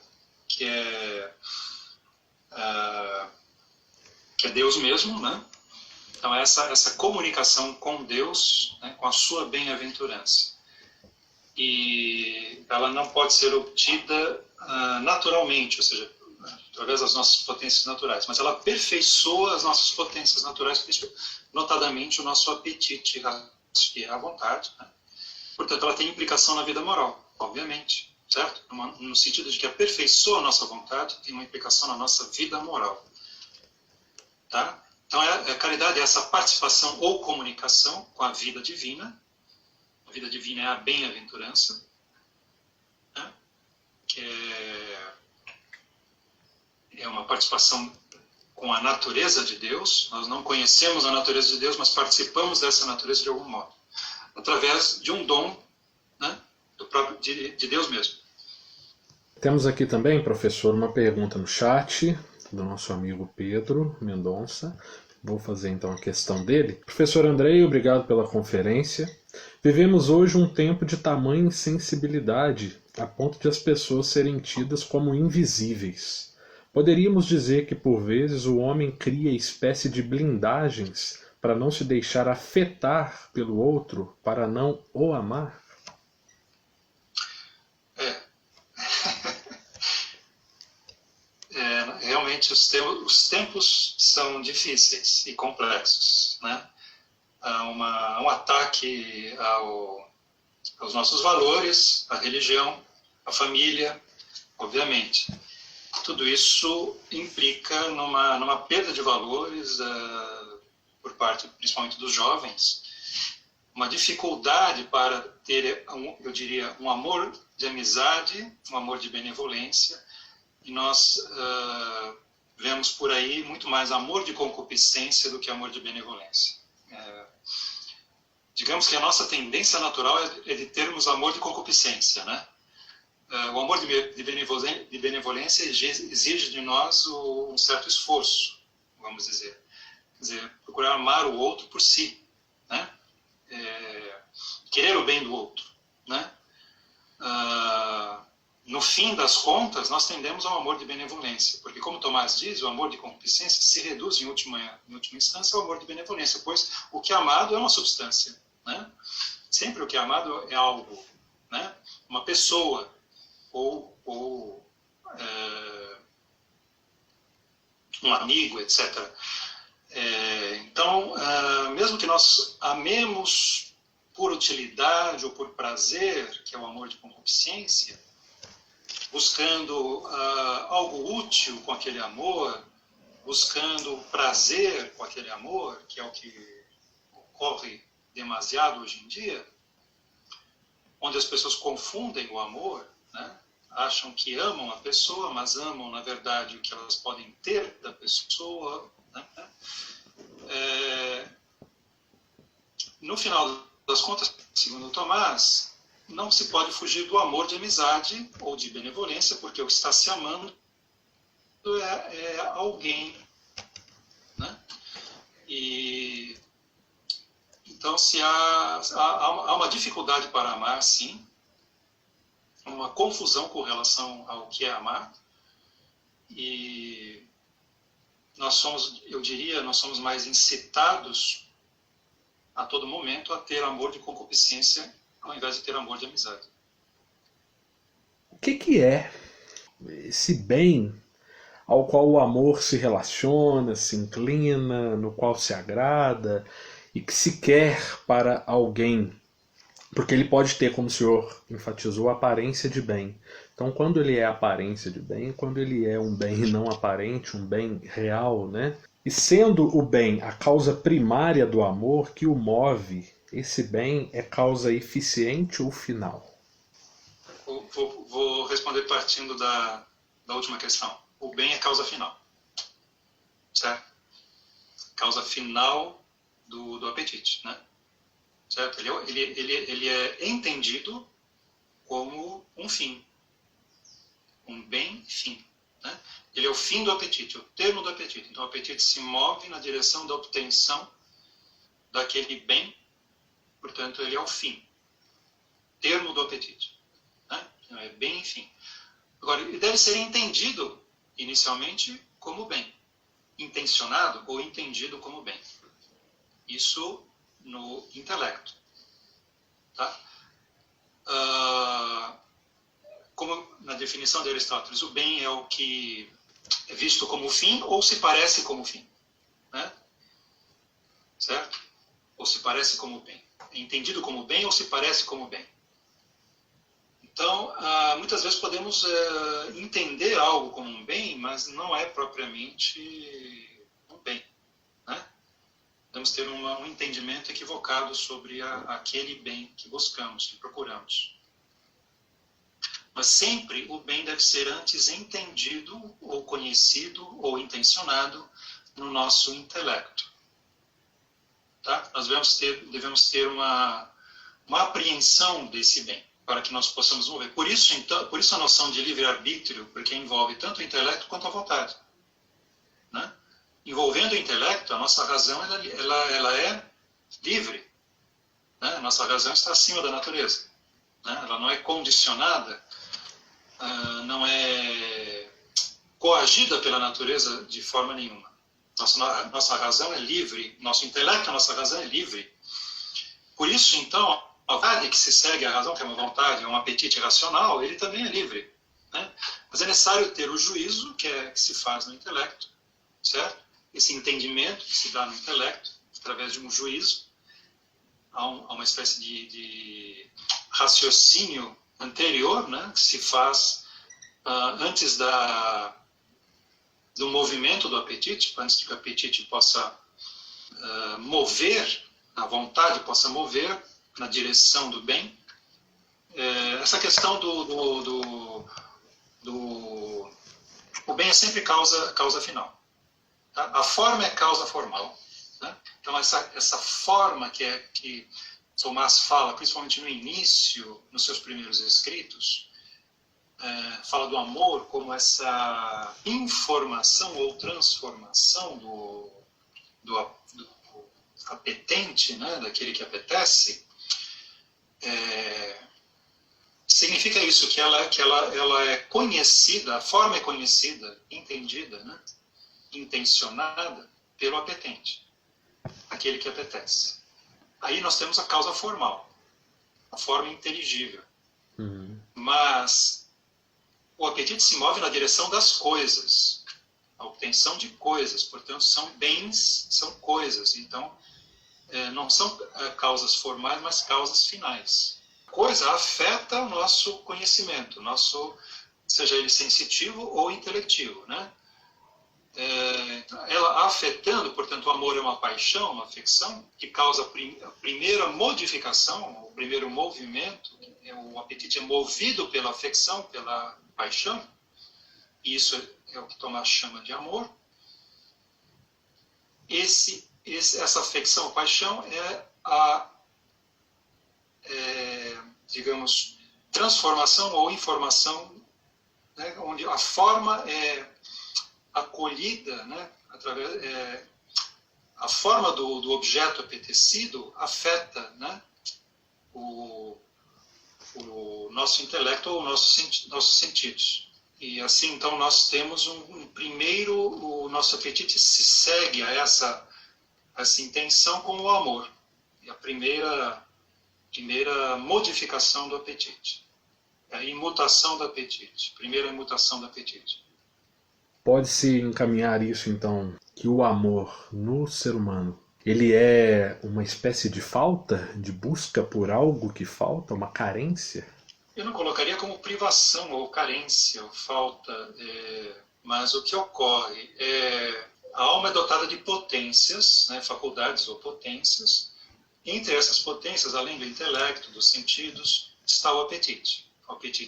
S3: Deus mesmo, né? Então essa comunicação com Deus, né, com a sua bem-aventurança. E ela não pode ser obtida naturalmente, ou seja, através das nossas potências naturais, mas ela aperfeiçoa as nossas potências naturais, notadamente o nosso apetite e a vontade, né? Portanto, ela tem implicação na vida moral, obviamente, certo? No sentido de que aperfeiçoa a nossa vontade, tem uma implicação na nossa vida moral. Tá? Então, a caridade é essa participação ou comunicação com a vida divina. A vida divina é a bem-aventurança, né? Que é uma participação com a natureza de Deus. Nós não conhecemos a natureza de Deus, mas participamos dessa natureza de algum modo, através de um dom, né, de Deus mesmo.
S1: Temos aqui também, professor, uma pergunta no chat do nosso amigo Pedro Mendonça. Vou fazer então a questão dele. Professor Andrei, obrigado pela conferência. Vivemos hoje um tempo de tamanha insensibilidade a ponto de as pessoas serem tidas como invisíveis. Poderíamos dizer que, por vezes, o homem cria espécie de blindagens para não se deixar afetar pelo outro, para não o amar?
S3: Realmente os tempos são difíceis e complexos, né? Há um ataque aos nossos valores, à religião, à família, obviamente. Tudo isso implica numa perda de valores por parte, principalmente dos jovens, uma dificuldade para ter, eu diria, um amor de amizade, um amor de benevolência, e nós vemos por aí muito mais amor de concupiscência do que amor de benevolência. Digamos que a nossa tendência natural é de termos amor de concupiscência, né? O amor de benevolência exige de nós um certo esforço, vamos dizer. Quer dizer, procurar amar o outro por si, né? Querer o bem do outro, né? No fim das contas, nós tendemos ao amor de benevolência, porque, como Tomás diz, o amor de concupiscência se reduz, em última instância, ao amor de benevolência, pois o que é amado é uma substância, né? Sempre o que é amado é algo, né? Uma pessoa, ou um amigo, etc. Então, mesmo que nós amemos por utilidade ou por prazer, que é o amor de concupiscência, buscando algo útil com aquele amor, buscando prazer com aquele amor, que é o que ocorre demasiado hoje em dia, onde as pessoas confundem o amor, né? Acham que amam a pessoa, mas amam, na verdade, o que elas podem ter da pessoa, né? No final das contas, segundo Tomás, não se pode fugir do amor de amizade ou de benevolência, porque o que está se amando é alguém, né? E então, se há uma dificuldade para amar, sim, uma confusão com relação ao que é amar, e nós somos, eu diria, nós somos mais incitados a todo momento a ter amor de concupiscência ao invés de ter amor de amizade.
S1: O que é esse bem ao qual o amor se relaciona, se inclina, no qual se agrada e que se quer para alguém? Porque ele pode ter, como o senhor enfatizou, aparência de bem. Então, quando ele é aparência de bem, quando ele é um bem não aparente, um bem real, né? E sendo o bem a causa primária do amor que o move, esse bem é causa eficiente ou final?
S3: Vou responder partindo da última questão. O bem é causa final. Certo? Causa final do apetite, né? Certo? Ele é entendido como um fim. Um bem-fim. Né? Ele é o fim do apetite, o termo do apetite. Então o apetite se move na direção da obtenção daquele bem, portanto ele é o fim. Termo do apetite. Né? Então, é bem e fim. Agora, ele deve ser entendido inicialmente como bem. Intencionado ou entendido como bem. Isso no intelecto. Tá? Como na definição de Aristóteles, o bem é o que é visto como fim ou se parece como fim. Né? Certo? Ou se parece como bem. É entendido como bem ou se parece como bem. Então, muitas vezes podemos entender algo como um bem, mas não é propriamente um bem. Né? Podemos ter um entendimento equivocado sobre aquele bem que buscamos, que procuramos. Mas sempre o bem deve ser antes entendido, ou conhecido, ou intencionado no nosso intelecto. Tá? Nós devemos ter uma apreensão desse bem, para que nós possamos mover. Por isso a noção de livre-arbítrio, porque envolve tanto o intelecto quanto a vontade. Né? Envolvendo o intelecto, a nossa razão ela é livre. Né? A nossa razão está acima da natureza. Né? Ela não é condicionada, não é coagida pela natureza de forma nenhuma. Nossa razão é livre, nosso intelecto, a nossa razão é livre. Por isso, então, a vontade que se segue à razão, que é uma vontade, é um apetite racional, ele também é livre. Né? Mas é necessário ter o juízo, que se faz no intelecto, certo? Esse entendimento que se dá no intelecto, através de um juízo, há uma espécie de raciocínio anterior, né, que se faz antes do movimento do apetite, antes que o apetite possa mover, a vontade possa mover na direção do bem. Essa questão o bem é sempre causa final. Tá? A forma é causa formal. Né? Então essa forma que Tomás fala, principalmente no início, nos seus primeiros escritos, fala do amor como essa informação ou transformação do apetente, né, daquele que apetece, significa isso, que ela é conhecida, a forma é conhecida, entendida, né, intencionada pelo apetente, aquele que apetece. Aí nós temos a causa formal, a forma inteligível. Mas o apetite se move na direção das coisas, a obtenção de coisas, portanto são bens, são coisas, então não são causas formais, mas causas finais. A coisa afeta o nosso conhecimento, seja ele sensitivo ou intelectivo, né? Ela afetando, portanto, o amor é uma paixão, uma afecção, que causa a primeira modificação, o primeiro movimento. O apetite é movido pela afecção, pela paixão, e isso é o que Tomás chama de amor. Essa afecção, paixão, é digamos, transformação ou informação, né, onde a forma é acolhida, né, através, a forma do objeto apetecido afeta, né, o nosso intelecto ou nossos sentidos. E assim, então, nós temos o nosso apetite se segue a essa intenção com o amor. E a primeira Primeira modificação do apetite. A imutação do apetite. Primeira imutação do apetite.
S1: Pode-se encaminhar isso, então, que o amor no ser humano, ele é uma espécie de falta, de busca por algo que falta, uma carência?
S3: Eu não colocaria como privação ou carência ou falta, mas o que ocorre é a alma é dotada de potências, né, faculdades ou potências. Entre essas potências, além do intelecto, dos sentidos, está o apetite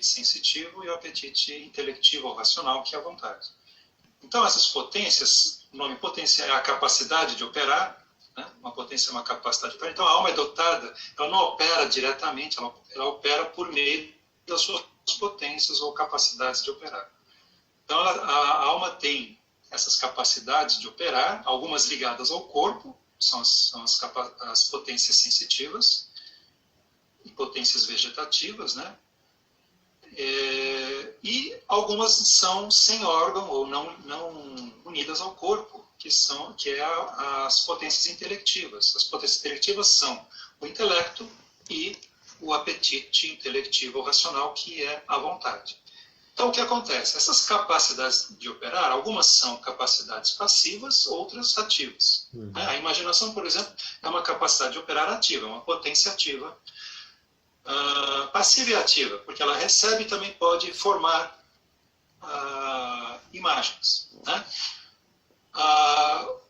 S3: sensitivo e o apetite intelectivo ou racional, que é a vontade. Então, essas potências, o nome potência é a capacidade de operar, né? Uma potência é uma capacidade de operar. Então, a alma é dotada, ela não opera diretamente, ela opera por meio das suas potências ou capacidades de operar. Então, a alma tem essas capacidades de operar, algumas ligadas ao corpo, são as potências sensitivas e potências vegetativas, né? E algumas são sem órgão ou não unidas ao corpo, que é as potências intelectivas. As potências intelectivas são o intelecto e o apetite intelectivo ou racional, que é a vontade. Então, o que acontece? Essas capacidades de operar, algumas são capacidades passivas, outras ativas. A imaginação, por exemplo, é uma capacidade de operar ativa, uma potência ativa. Passiva e ativa, porque ela recebe e também pode formar imagens. Né?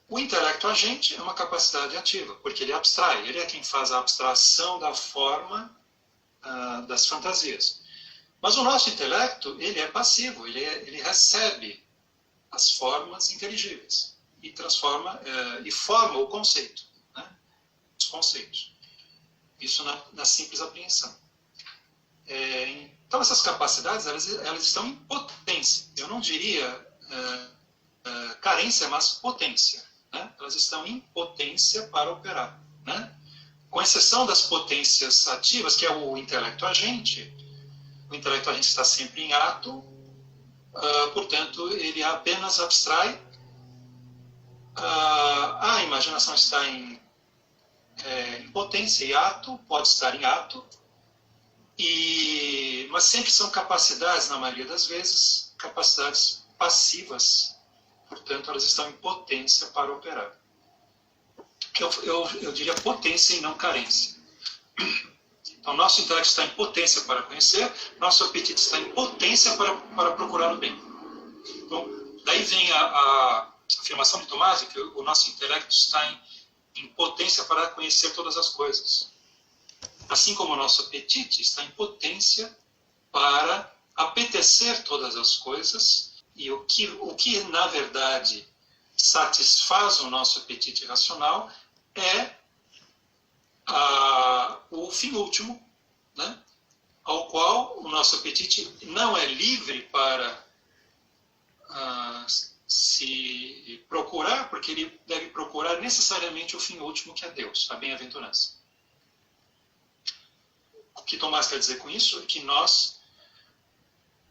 S3: O intelecto agente é uma capacidade ativa, porque ele abstrai, ele é quem faz a abstração da forma das fantasias. Mas o nosso intelecto, ele é passivo, ele recebe as formas inteligíveis e transforma e forma o conceito, né? Os conceitos. Isso na simples apreensão. Então, essas capacidades, elas estão em potência. Eu não diria carência, mas potência. Né? Elas estão em potência para operar. Né? Com exceção das potências ativas, que é o intelecto agente. O intelecto agente está sempre em ato, portanto, ele apenas abstrai. A imaginação está em potência e ato, pode estar em ato, mas sempre são capacidades, na maioria das vezes, capacidades passivas, portanto elas estão em potência para operar. Eu diria potência e não carência. Então, nosso intelecto está em potência para conhecer, nosso apetite está em potência para procurar o bem. Então, daí vem a afirmação de Tomás, que o nosso intelecto está em potência para conhecer todas as coisas. Assim como o nosso apetite está em potência para apetecer todas as coisas, e o que na verdade satisfaz o nosso apetite racional é o fim último, né? Ao qual o nosso apetite não é livre para se procurar, porque ele deve procurar necessariamente o fim último, que é Deus, a bem-aventurança. O que Tomás quer dizer com isso é que nós,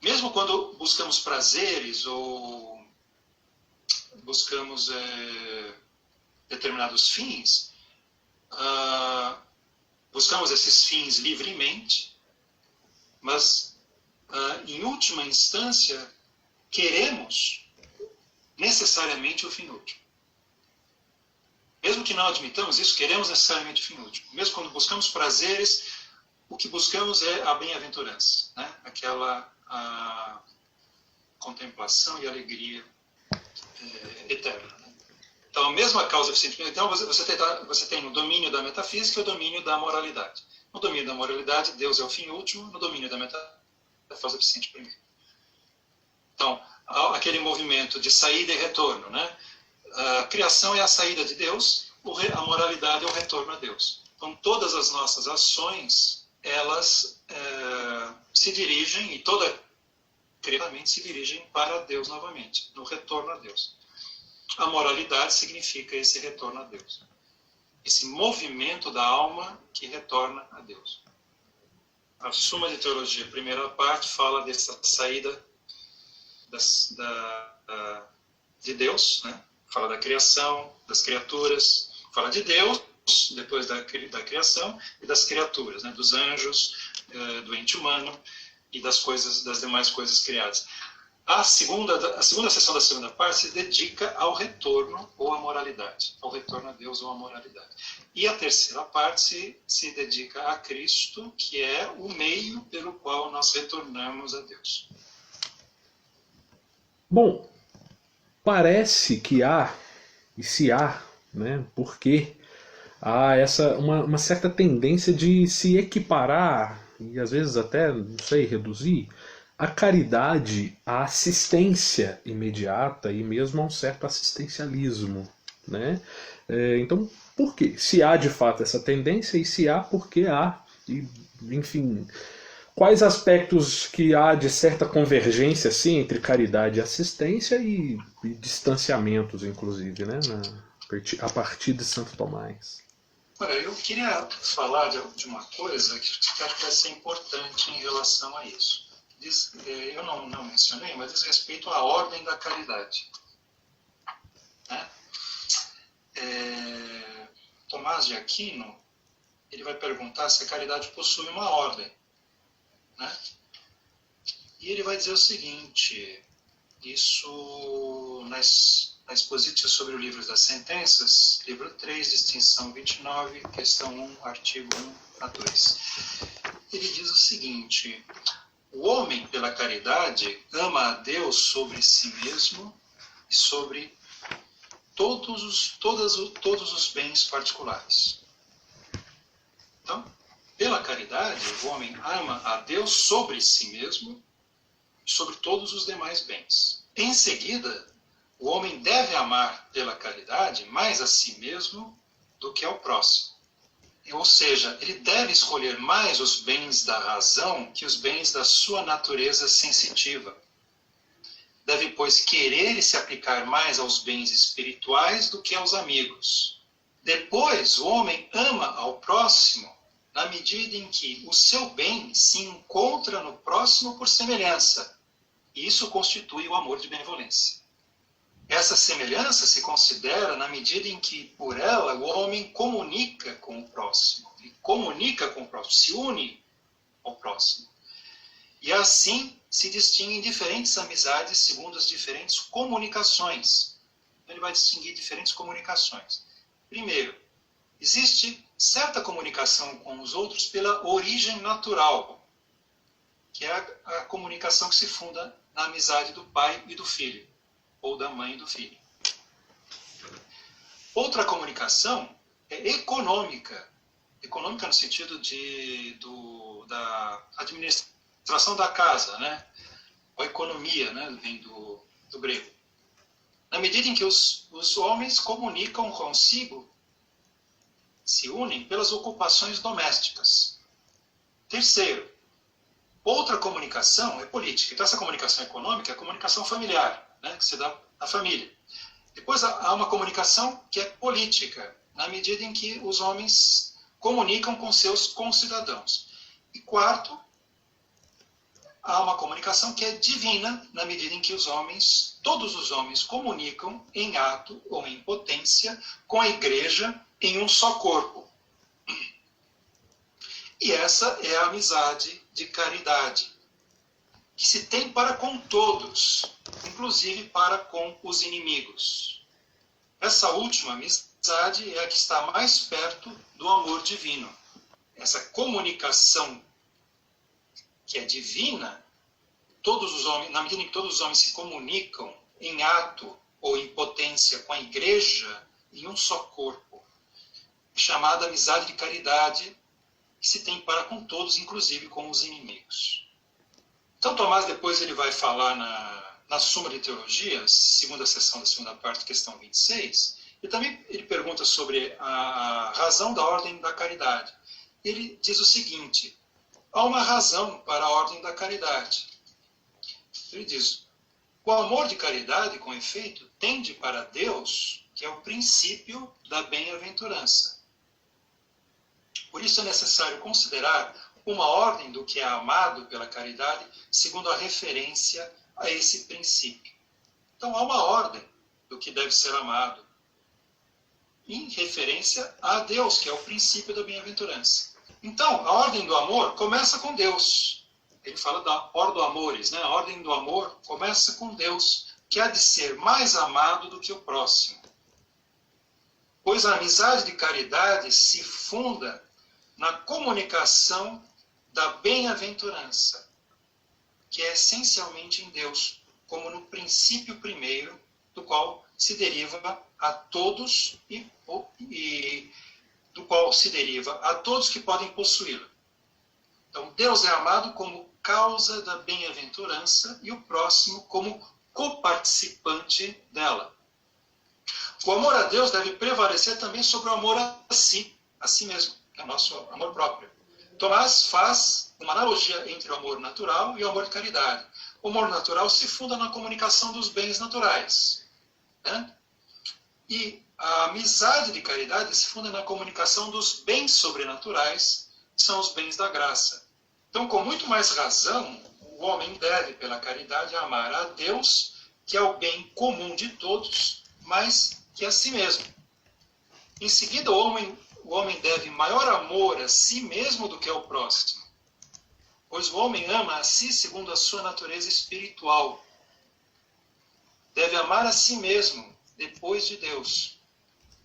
S3: mesmo quando buscamos prazeres ou buscamos determinados fins, buscamos esses fins livremente, mas, em última instância, queremos necessariamente o fim último. Mesmo que não admitamos isso, queremos necessariamente o fim último. Mesmo quando buscamos prazeres, o que buscamos é a bem-aventurança, né? Aquela contemplação e alegria eterna. Né? Então, a mesma causa eficiente. Então, você tem no domínio da metafísica e o domínio da moralidade. No domínio da moralidade, Deus é o fim último, no domínio da metafísica, a causa eficiente primeiro. Então, aquele movimento de saída e retorno, né? A criação é a saída de Deus, a moralidade é o retorno a Deus. Então, todas as nossas ações, elas se dirigem, e criadamente se dirigem para Deus novamente, no retorno a Deus. A moralidade significa esse retorno a Deus. Esse movimento da alma que retorna a Deus. A Suma de Teologia, primeira parte, fala dessa saída de Deus, né? Fala da criação, das criaturas, fala de Deus, depois da criação, e das criaturas, né? Dos anjos, do ente humano e das demais coisas criadas. A segunda sessão da segunda parte se dedica ao retorno ou à moralidade, ao retorno a Deus ou à moralidade. E a terceira parte se dedica a Cristo, que é o meio pelo qual nós retornamos a Deus.
S1: Bom, parece que há, e se há, né, porque há uma certa tendência de se equiparar, e às vezes até, não sei, reduzir, a caridade à assistência imediata e mesmo a um certo assistencialismo, né? Então, por quê? Se há de fato essa tendência, e se há, por que há? E, enfim, quais aspectos que há de certa convergência assim, entre caridade e assistência e distanciamentos, inclusive, né? A partir de Santo Tomás.
S3: Olha, eu queria falar de uma coisa que acho que vai ser importante em relação a isso. Eu não mencionei, mas diz respeito à ordem da caridade. Né? Tomás de Aquino, ele vai perguntar se a caridade possui uma ordem. Né? E ele vai dizer o seguinte, isso na Expositio sobre o Livro das Sentenças, livro 3, distinção 29, questão 1, artigo 1 a 2. Ele diz o seguinte: o homem, pela caridade, ama a Deus sobre si mesmo e sobre todos os bens particulares. Então, pela caridade, o homem ama a Deus sobre si mesmo e sobre todos os demais bens. Em seguida, o homem deve amar pela caridade mais a si mesmo do que ao próximo. Ou seja, ele deve escolher mais os bens da razão que os bens da sua natureza sensitiva. Deve, pois, querer e se aplicar mais aos bens espirituais do que aos amigos. Depois, o homem ama ao próximo na medida em que o seu bem se encontra no próximo por semelhança. E isso constitui o amor de benevolência. Essa semelhança se considera na medida em que, por ela, o homem comunica com o próximo. Ele comunica com o próximo, se une ao próximo. E assim se distinguem diferentes amizades segundo as diferentes comunicações. Ele vai distinguir diferentes comunicações. Primeiro, existe certa comunicação com os outros pela origem natural, que é a comunicação que se funda na amizade do pai e do filho, ou da mãe e do filho. Outra comunicação é econômica. Econômica no sentido da administração da casa, né? A economia, né? Vem do grego. Na medida em que os homens comunicam consigo, se unem pelas ocupações domésticas. Terceiro, outra comunicação é política. Então, essa comunicação econômica é a comunicação familiar, né, que se dá à família. Depois há uma comunicação que é política, na medida em que os homens comunicam com seus concidadãos. E quarto, há uma comunicação que é divina, na medida em que todos os homens comunicam em ato ou em potência com a igreja em um só corpo. E essa é a amizade de caridade, que se tem para com todos, inclusive para com os inimigos. Essa última amizade é a que está mais perto do amor divino. Essa comunicação que é divina, todos os homens, na medida em que todos os homens se comunicam em ato ou em potência com a igreja em um só corpo, é chamada amizade de caridade, que se tem para com todos, inclusive com os inimigos. Então, Tomás depois ele vai falar na Suma de Teologia, segunda sessão da segunda parte, questão 26, e também ele pergunta sobre a razão da ordem da caridade. Ele diz o seguinte: há uma razão para a ordem da caridade. Ele diz: o amor de caridade, com efeito, tende para Deus, que é o princípio da bem-aventurança. Por isso é necessário considerar uma ordem do que é amado pela caridade, segundo a referência a esse princípio. Então há uma ordem do que deve ser amado. em referência a Deus, que é o princípio da bem-aventurança. Então, a ordem do amor começa com Deus. Ele fala da ordo amores, né? A ordem do amor começa com Deus, que há de ser mais amado do que o próximo. Pois a amizade de caridade se funda na comunicação da bem-aventurança, que é essencialmente em Deus, como no princípio primeiro, do qual se deriva a todos e do qual se deriva a todos que podem possuí-la. Então, Deus é amado como causa da bem-aventurança e o próximo como coparticipante dela. O amor a Deus deve prevalecer também sobre o amor a si mesmo, que é o nosso amor próprio. Tomás faz uma analogia entre o amor natural e o amor de caridade. O amor natural se funda na comunicação dos bens naturais, né? E a amizade de caridade se funda na comunicação dos bens sobrenaturais, que são os bens da graça. Então, com muito mais razão, o homem deve, pela caridade, amar a Deus, que é o bem comum de todos, mais que a si mesmo. Em seguida, o homem deve maior amor a si mesmo do que ao próximo, pois o homem ama a si segundo a sua natureza espiritual. Deve amar a si mesmo depois de Deus.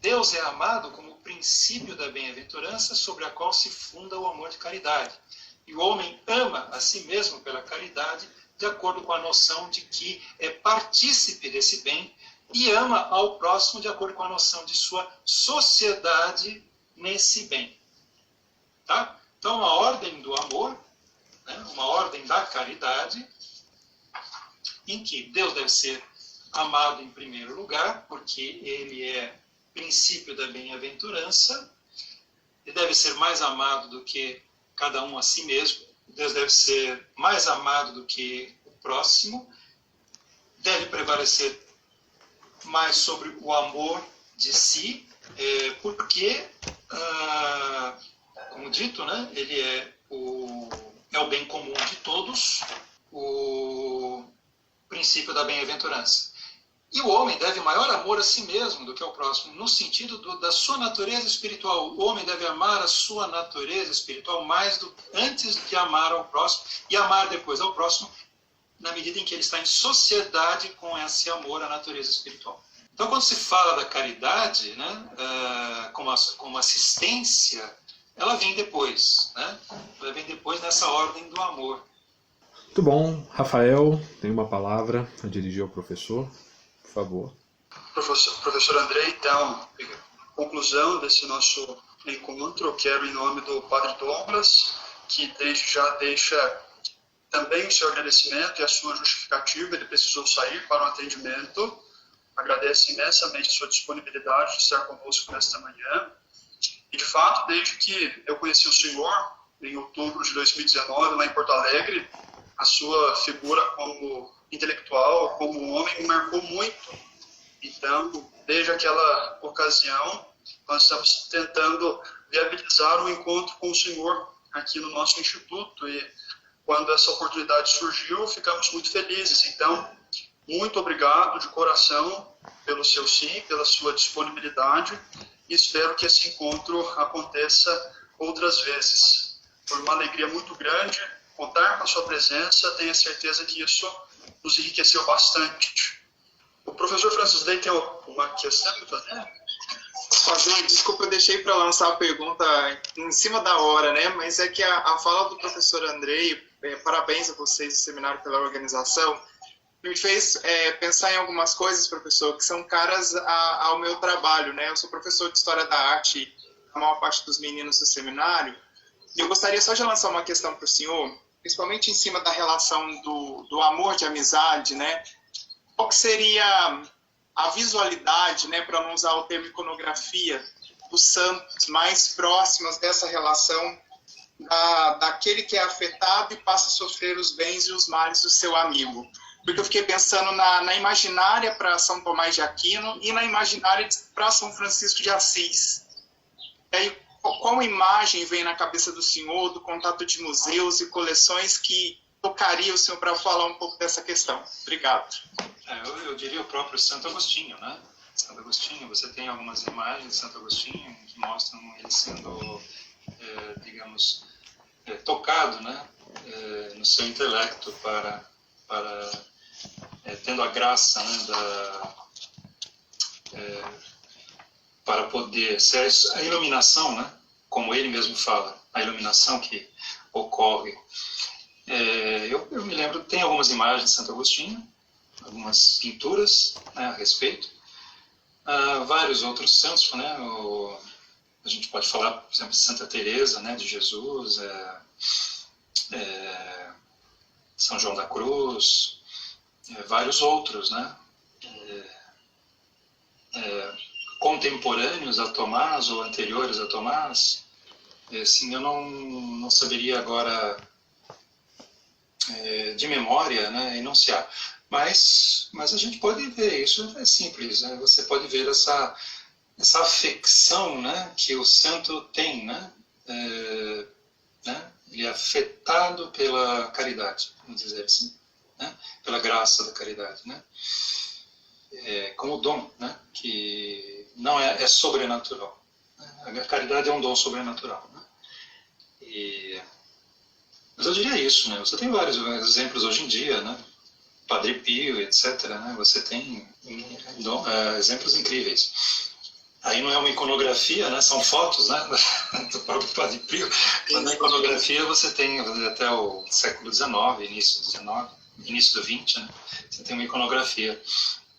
S3: Deus é amado como o princípio da bem-aventurança sobre a qual se funda o amor de caridade. E o homem ama a si mesmo pela caridade, de acordo com a noção de que é partícipe desse bem, e ama ao próximo de acordo com a noção de sua sociedade nesse bem. Tá? Então, a ordem do amor, né, uma ordem da caridade, em que Deus deve ser amado em primeiro lugar, porque ele é princípio da bem-aventurança, ele deve ser mais amado do que cada um a si mesmo, Deus deve ser mais amado do que o próximo, deve prevalecer mais sobre o amor de si, porque, como dito, né, ele é o bem comum de todos, o princípio da bem-aventurança. E o homem deve maior amor a si mesmo do que ao próximo, no sentido da sua natureza espiritual. O homem deve amar a sua natureza espiritual antes de amar ao próximo, e amar depois ao próximo, na medida em que ele está em sociedade com esse amor à natureza espiritual. Então, quando se fala da caridade, né, como assistência, ela vem depois, né? Ela vem depois nessa ordem do amor.
S1: Muito bom. Rafael, tem uma palavra a dirigir ao professor. Por favor.
S4: Professor Andrei, então, conclusão desse nosso encontro, eu quero, em nome do Padre Douglas, que desde já deixa também o seu agradecimento e a sua justificativa, ele precisou sair para um atendimento, agradece imensamente a sua disponibilidade de estar conosco nesta manhã, e de fato, desde que eu conheci o senhor, em outubro de 2019, lá em Porto Alegre, a sua figura como intelectual, como homem, me marcou muito. Então, desde aquela ocasião, nós estamos tentando viabilizar um encontro com o senhor aqui no nosso instituto, e quando essa oportunidade surgiu, ficamos muito felizes. Então, muito obrigado de coração pelo seu sim, pela sua disponibilidade, e espero que esse encontro aconteça outras vezes. Foi uma alegria muito grande contar com a sua presença, tenho certeza que isso nos enriqueceu bastante. O professor Francis Day tem uma questão para fazer?
S5: Desculpa, eu deixei para lançar a pergunta em cima da hora, né? Mas é que a fala do professor Andrei, parabéns a vocês do seminário pela organização, me fez pensar em algumas coisas, professor, que são caras ao meu trabalho, né? Eu sou professor de História da Arte, a maior parte dos meninos do seminário, e eu gostaria só de lançar uma questão para o senhor, principalmente em cima da relação do amor de amizade, né? Qual que seria a visualidade, né, para não usar o termo iconografia, dos santos mais próximos dessa relação daquele que é afetado e passa a sofrer os bens e os males do seu amigo? Porque eu fiquei pensando na imaginária para São Tomás de Aquino e na imaginária para São Francisco de Assis. E aí, qual imagem vem na cabeça do senhor, do contato de museus e coleções que tocaria o senhor para falar um pouco dessa questão? Obrigado.
S3: Eu diria o próprio Santo Agostinho, né? Santo Agostinho, você tem algumas imagens de Santo Agostinho que mostram ele sendo, digamos, tocado, né, no seu intelecto tendo a graça, né, para poder ser a iluminação, né, como ele mesmo fala, a iluminação que ocorre. Eu me lembro, tem algumas imagens de Santo Agostinho, algumas pinturas, né, a respeito. Vários outros santos, né, a gente pode falar, por exemplo, de Santa Teresa, né, de Jesus, São João da Cruz, vários outros, né, contemporâneos a Tomás ou anteriores a Tomás. Assim, eu não saberia agora de memória, né, enunciar. Mas a gente pode ver, isso é simples, né? Você pode ver essa afecção, né, que o santo tem, né? Ele é afetado pela caridade, vamos dizer assim, né? Pela graça da caridade, né? Como dom, né? Que não é sobrenatural. A caridade é um dom sobrenatural, né? Mas eu diria isso, né? Você tem vários exemplos hoje em dia, né? Padre Pio, etc., né? Você tem exemplos incríveis. Aí não é uma iconografia, né? São fotos, né? Do próprio Padre Pio. Mas na iconografia você tem até o século XIX, início do XX, né? Você tem uma iconografia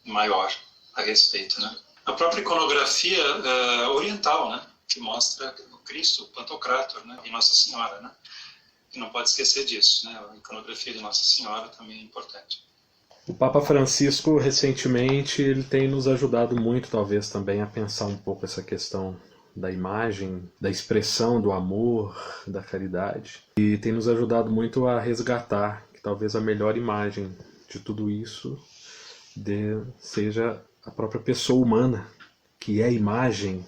S3: maior a respeito, né? A própria iconografia oriental, né? Que mostra o Cristo, o Pantocrator, né? E Nossa Senhora, né? E não pode esquecer disso, né? A iconografia de Nossa Senhora também é importante.
S1: O Papa Francisco, recentemente, ele tem nos ajudado muito, talvez, também a pensar um pouco essa questão da imagem, da expressão do amor, da caridade. E tem nos ajudado muito a resgatar que talvez a melhor imagem de tudo isso seja a própria pessoa humana, que é a imagem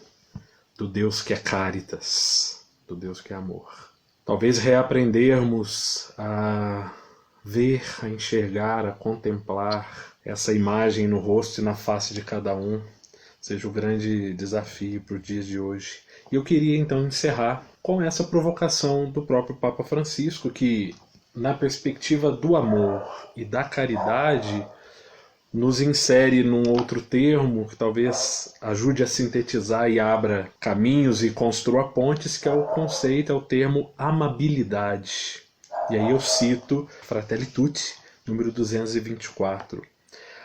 S1: do Deus que é caritas, do Deus que é amor. Talvez reaprendermos a ver, a enxergar, a contemplar essa imagem no rosto e na face de cada um seja o grande desafio para os dias de hoje. E eu queria então encerrar com essa provocação do próprio Papa Francisco, que na perspectiva do amor e da caridade nos insere num outro termo que talvez ajude a sintetizar e abra caminhos e construa pontes, que é o conceito, é o termo amabilidade. E aí eu cito Fratelli Tutti, número 224.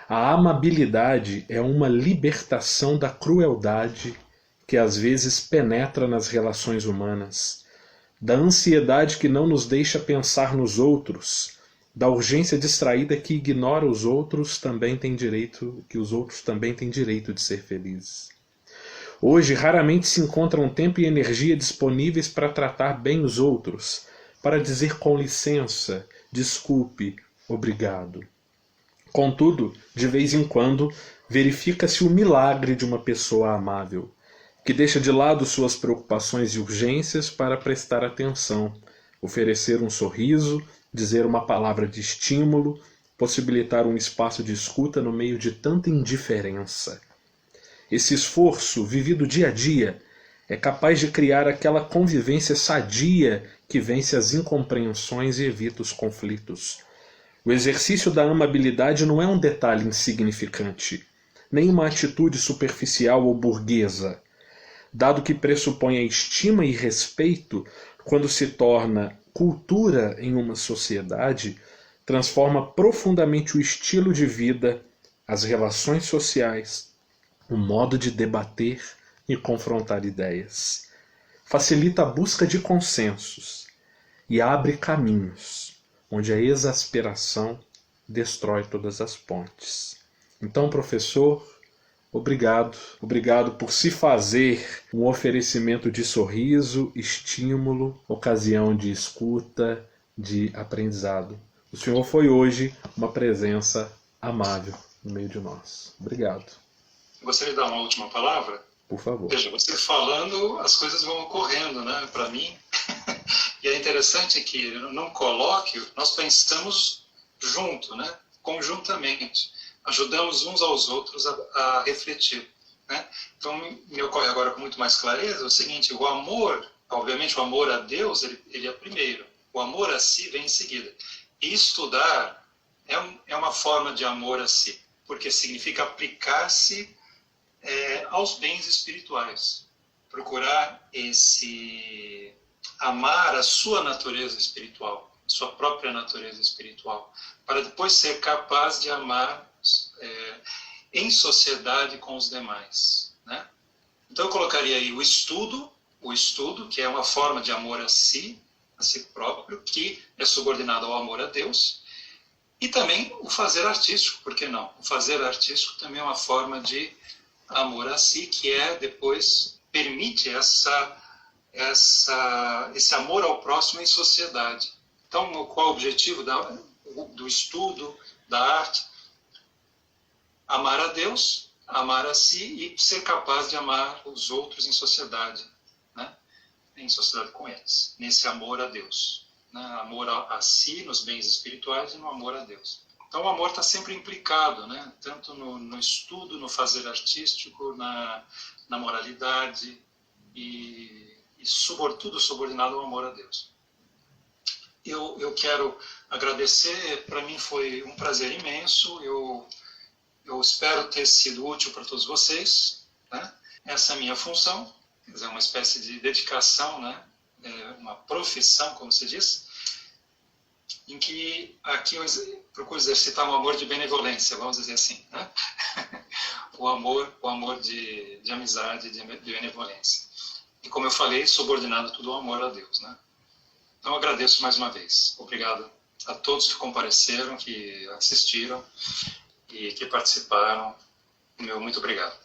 S1: A amabilidade é uma libertação da crueldade que às vezes penetra nas relações humanas, da ansiedade que não nos deixa pensar nos outros, da urgência distraída que ignora que os outros também têm direito de ser felizes. Hoje raramente se encontram tempo e energia disponíveis para tratar bem os outros, para dizer com licença, desculpe, obrigado. Contudo, de vez em quando, verifica-se o milagre de uma pessoa amável, que deixa de lado suas preocupações e urgências para prestar atenção, oferecer um sorriso, dizer uma palavra de estímulo, possibilitar um espaço de escuta no meio de tanta indiferença. Esse esforço, vivido dia a dia, é capaz de criar aquela convivência sadia que vence as incompreensões e evita os conflitos. O exercício da amabilidade não é um detalhe insignificante, nem uma atitude superficial ou burguesa, dado que pressupõe a estima e respeito. Quando se torna cultura em uma sociedade, transforma profundamente o estilo de vida, as relações sociais, o modo de debater e confrontar ideias. Facilita a busca de consensos e abre caminhos onde a exasperação destrói todas as pontes. Então, professor, obrigado. Obrigado por se fazer um oferecimento de sorriso, estímulo, ocasião de escuta, de aprendizado. O senhor foi hoje uma presença amável no meio de nós. Obrigado.
S3: Gostaria de dar uma última palavra?
S1: Por favor.
S3: Veja, você falando, as coisas vão ocorrendo, né, para mim. E é interessante que num colóquio nós pensamos junto, né, conjuntamente. Ajudamos uns aos outros a refletir. né? Então, me ocorre agora com muito mais clareza o seguinte: o amor, obviamente o amor a Deus, ele é primeiro, o amor a si vem em seguida. E estudar é uma forma de amor a si, porque significa aplicar-se aos bens espirituais, procurar amar a sua natureza espiritual, a sua própria natureza espiritual, para depois ser capaz de amar em sociedade com os demais, né? Então eu colocaria aí o estudo, que é uma forma de amor a si próprio, que é subordinado ao amor a Deus, e também o fazer artístico, por que não? O fazer artístico também é uma forma de amor a si, que depois permite esse amor ao próximo em sociedade. Então, qual é o objetivo do estudo, da arte? Amar a Deus, amar a si e ser capaz de amar os outros em sociedade, né? Em sociedade com eles, nesse amor a Deus, né? Amor a si, nos bens espirituais e no amor a Deus. Então o amor está sempre implicado, né? Tanto no estudo, no fazer artístico, na moralidade e sobretudo subordinado ao amor a Deus. Eu quero agradecer, para mim foi um prazer imenso, eu espero ter sido útil para todos vocês, né? Essa é a minha função, quer dizer, uma espécie de dedicação, né? Uma profissão, como se diz, em que aqui eu procuro exercitar um amor de benevolência, vamos dizer assim, né? o amor de amizade, de benevolência. E como eu falei, subordinado tudo ao amor a Deus, né? Então eu agradeço mais uma vez. Obrigado a todos que compareceram, que assistiram e que participaram. Muito obrigado.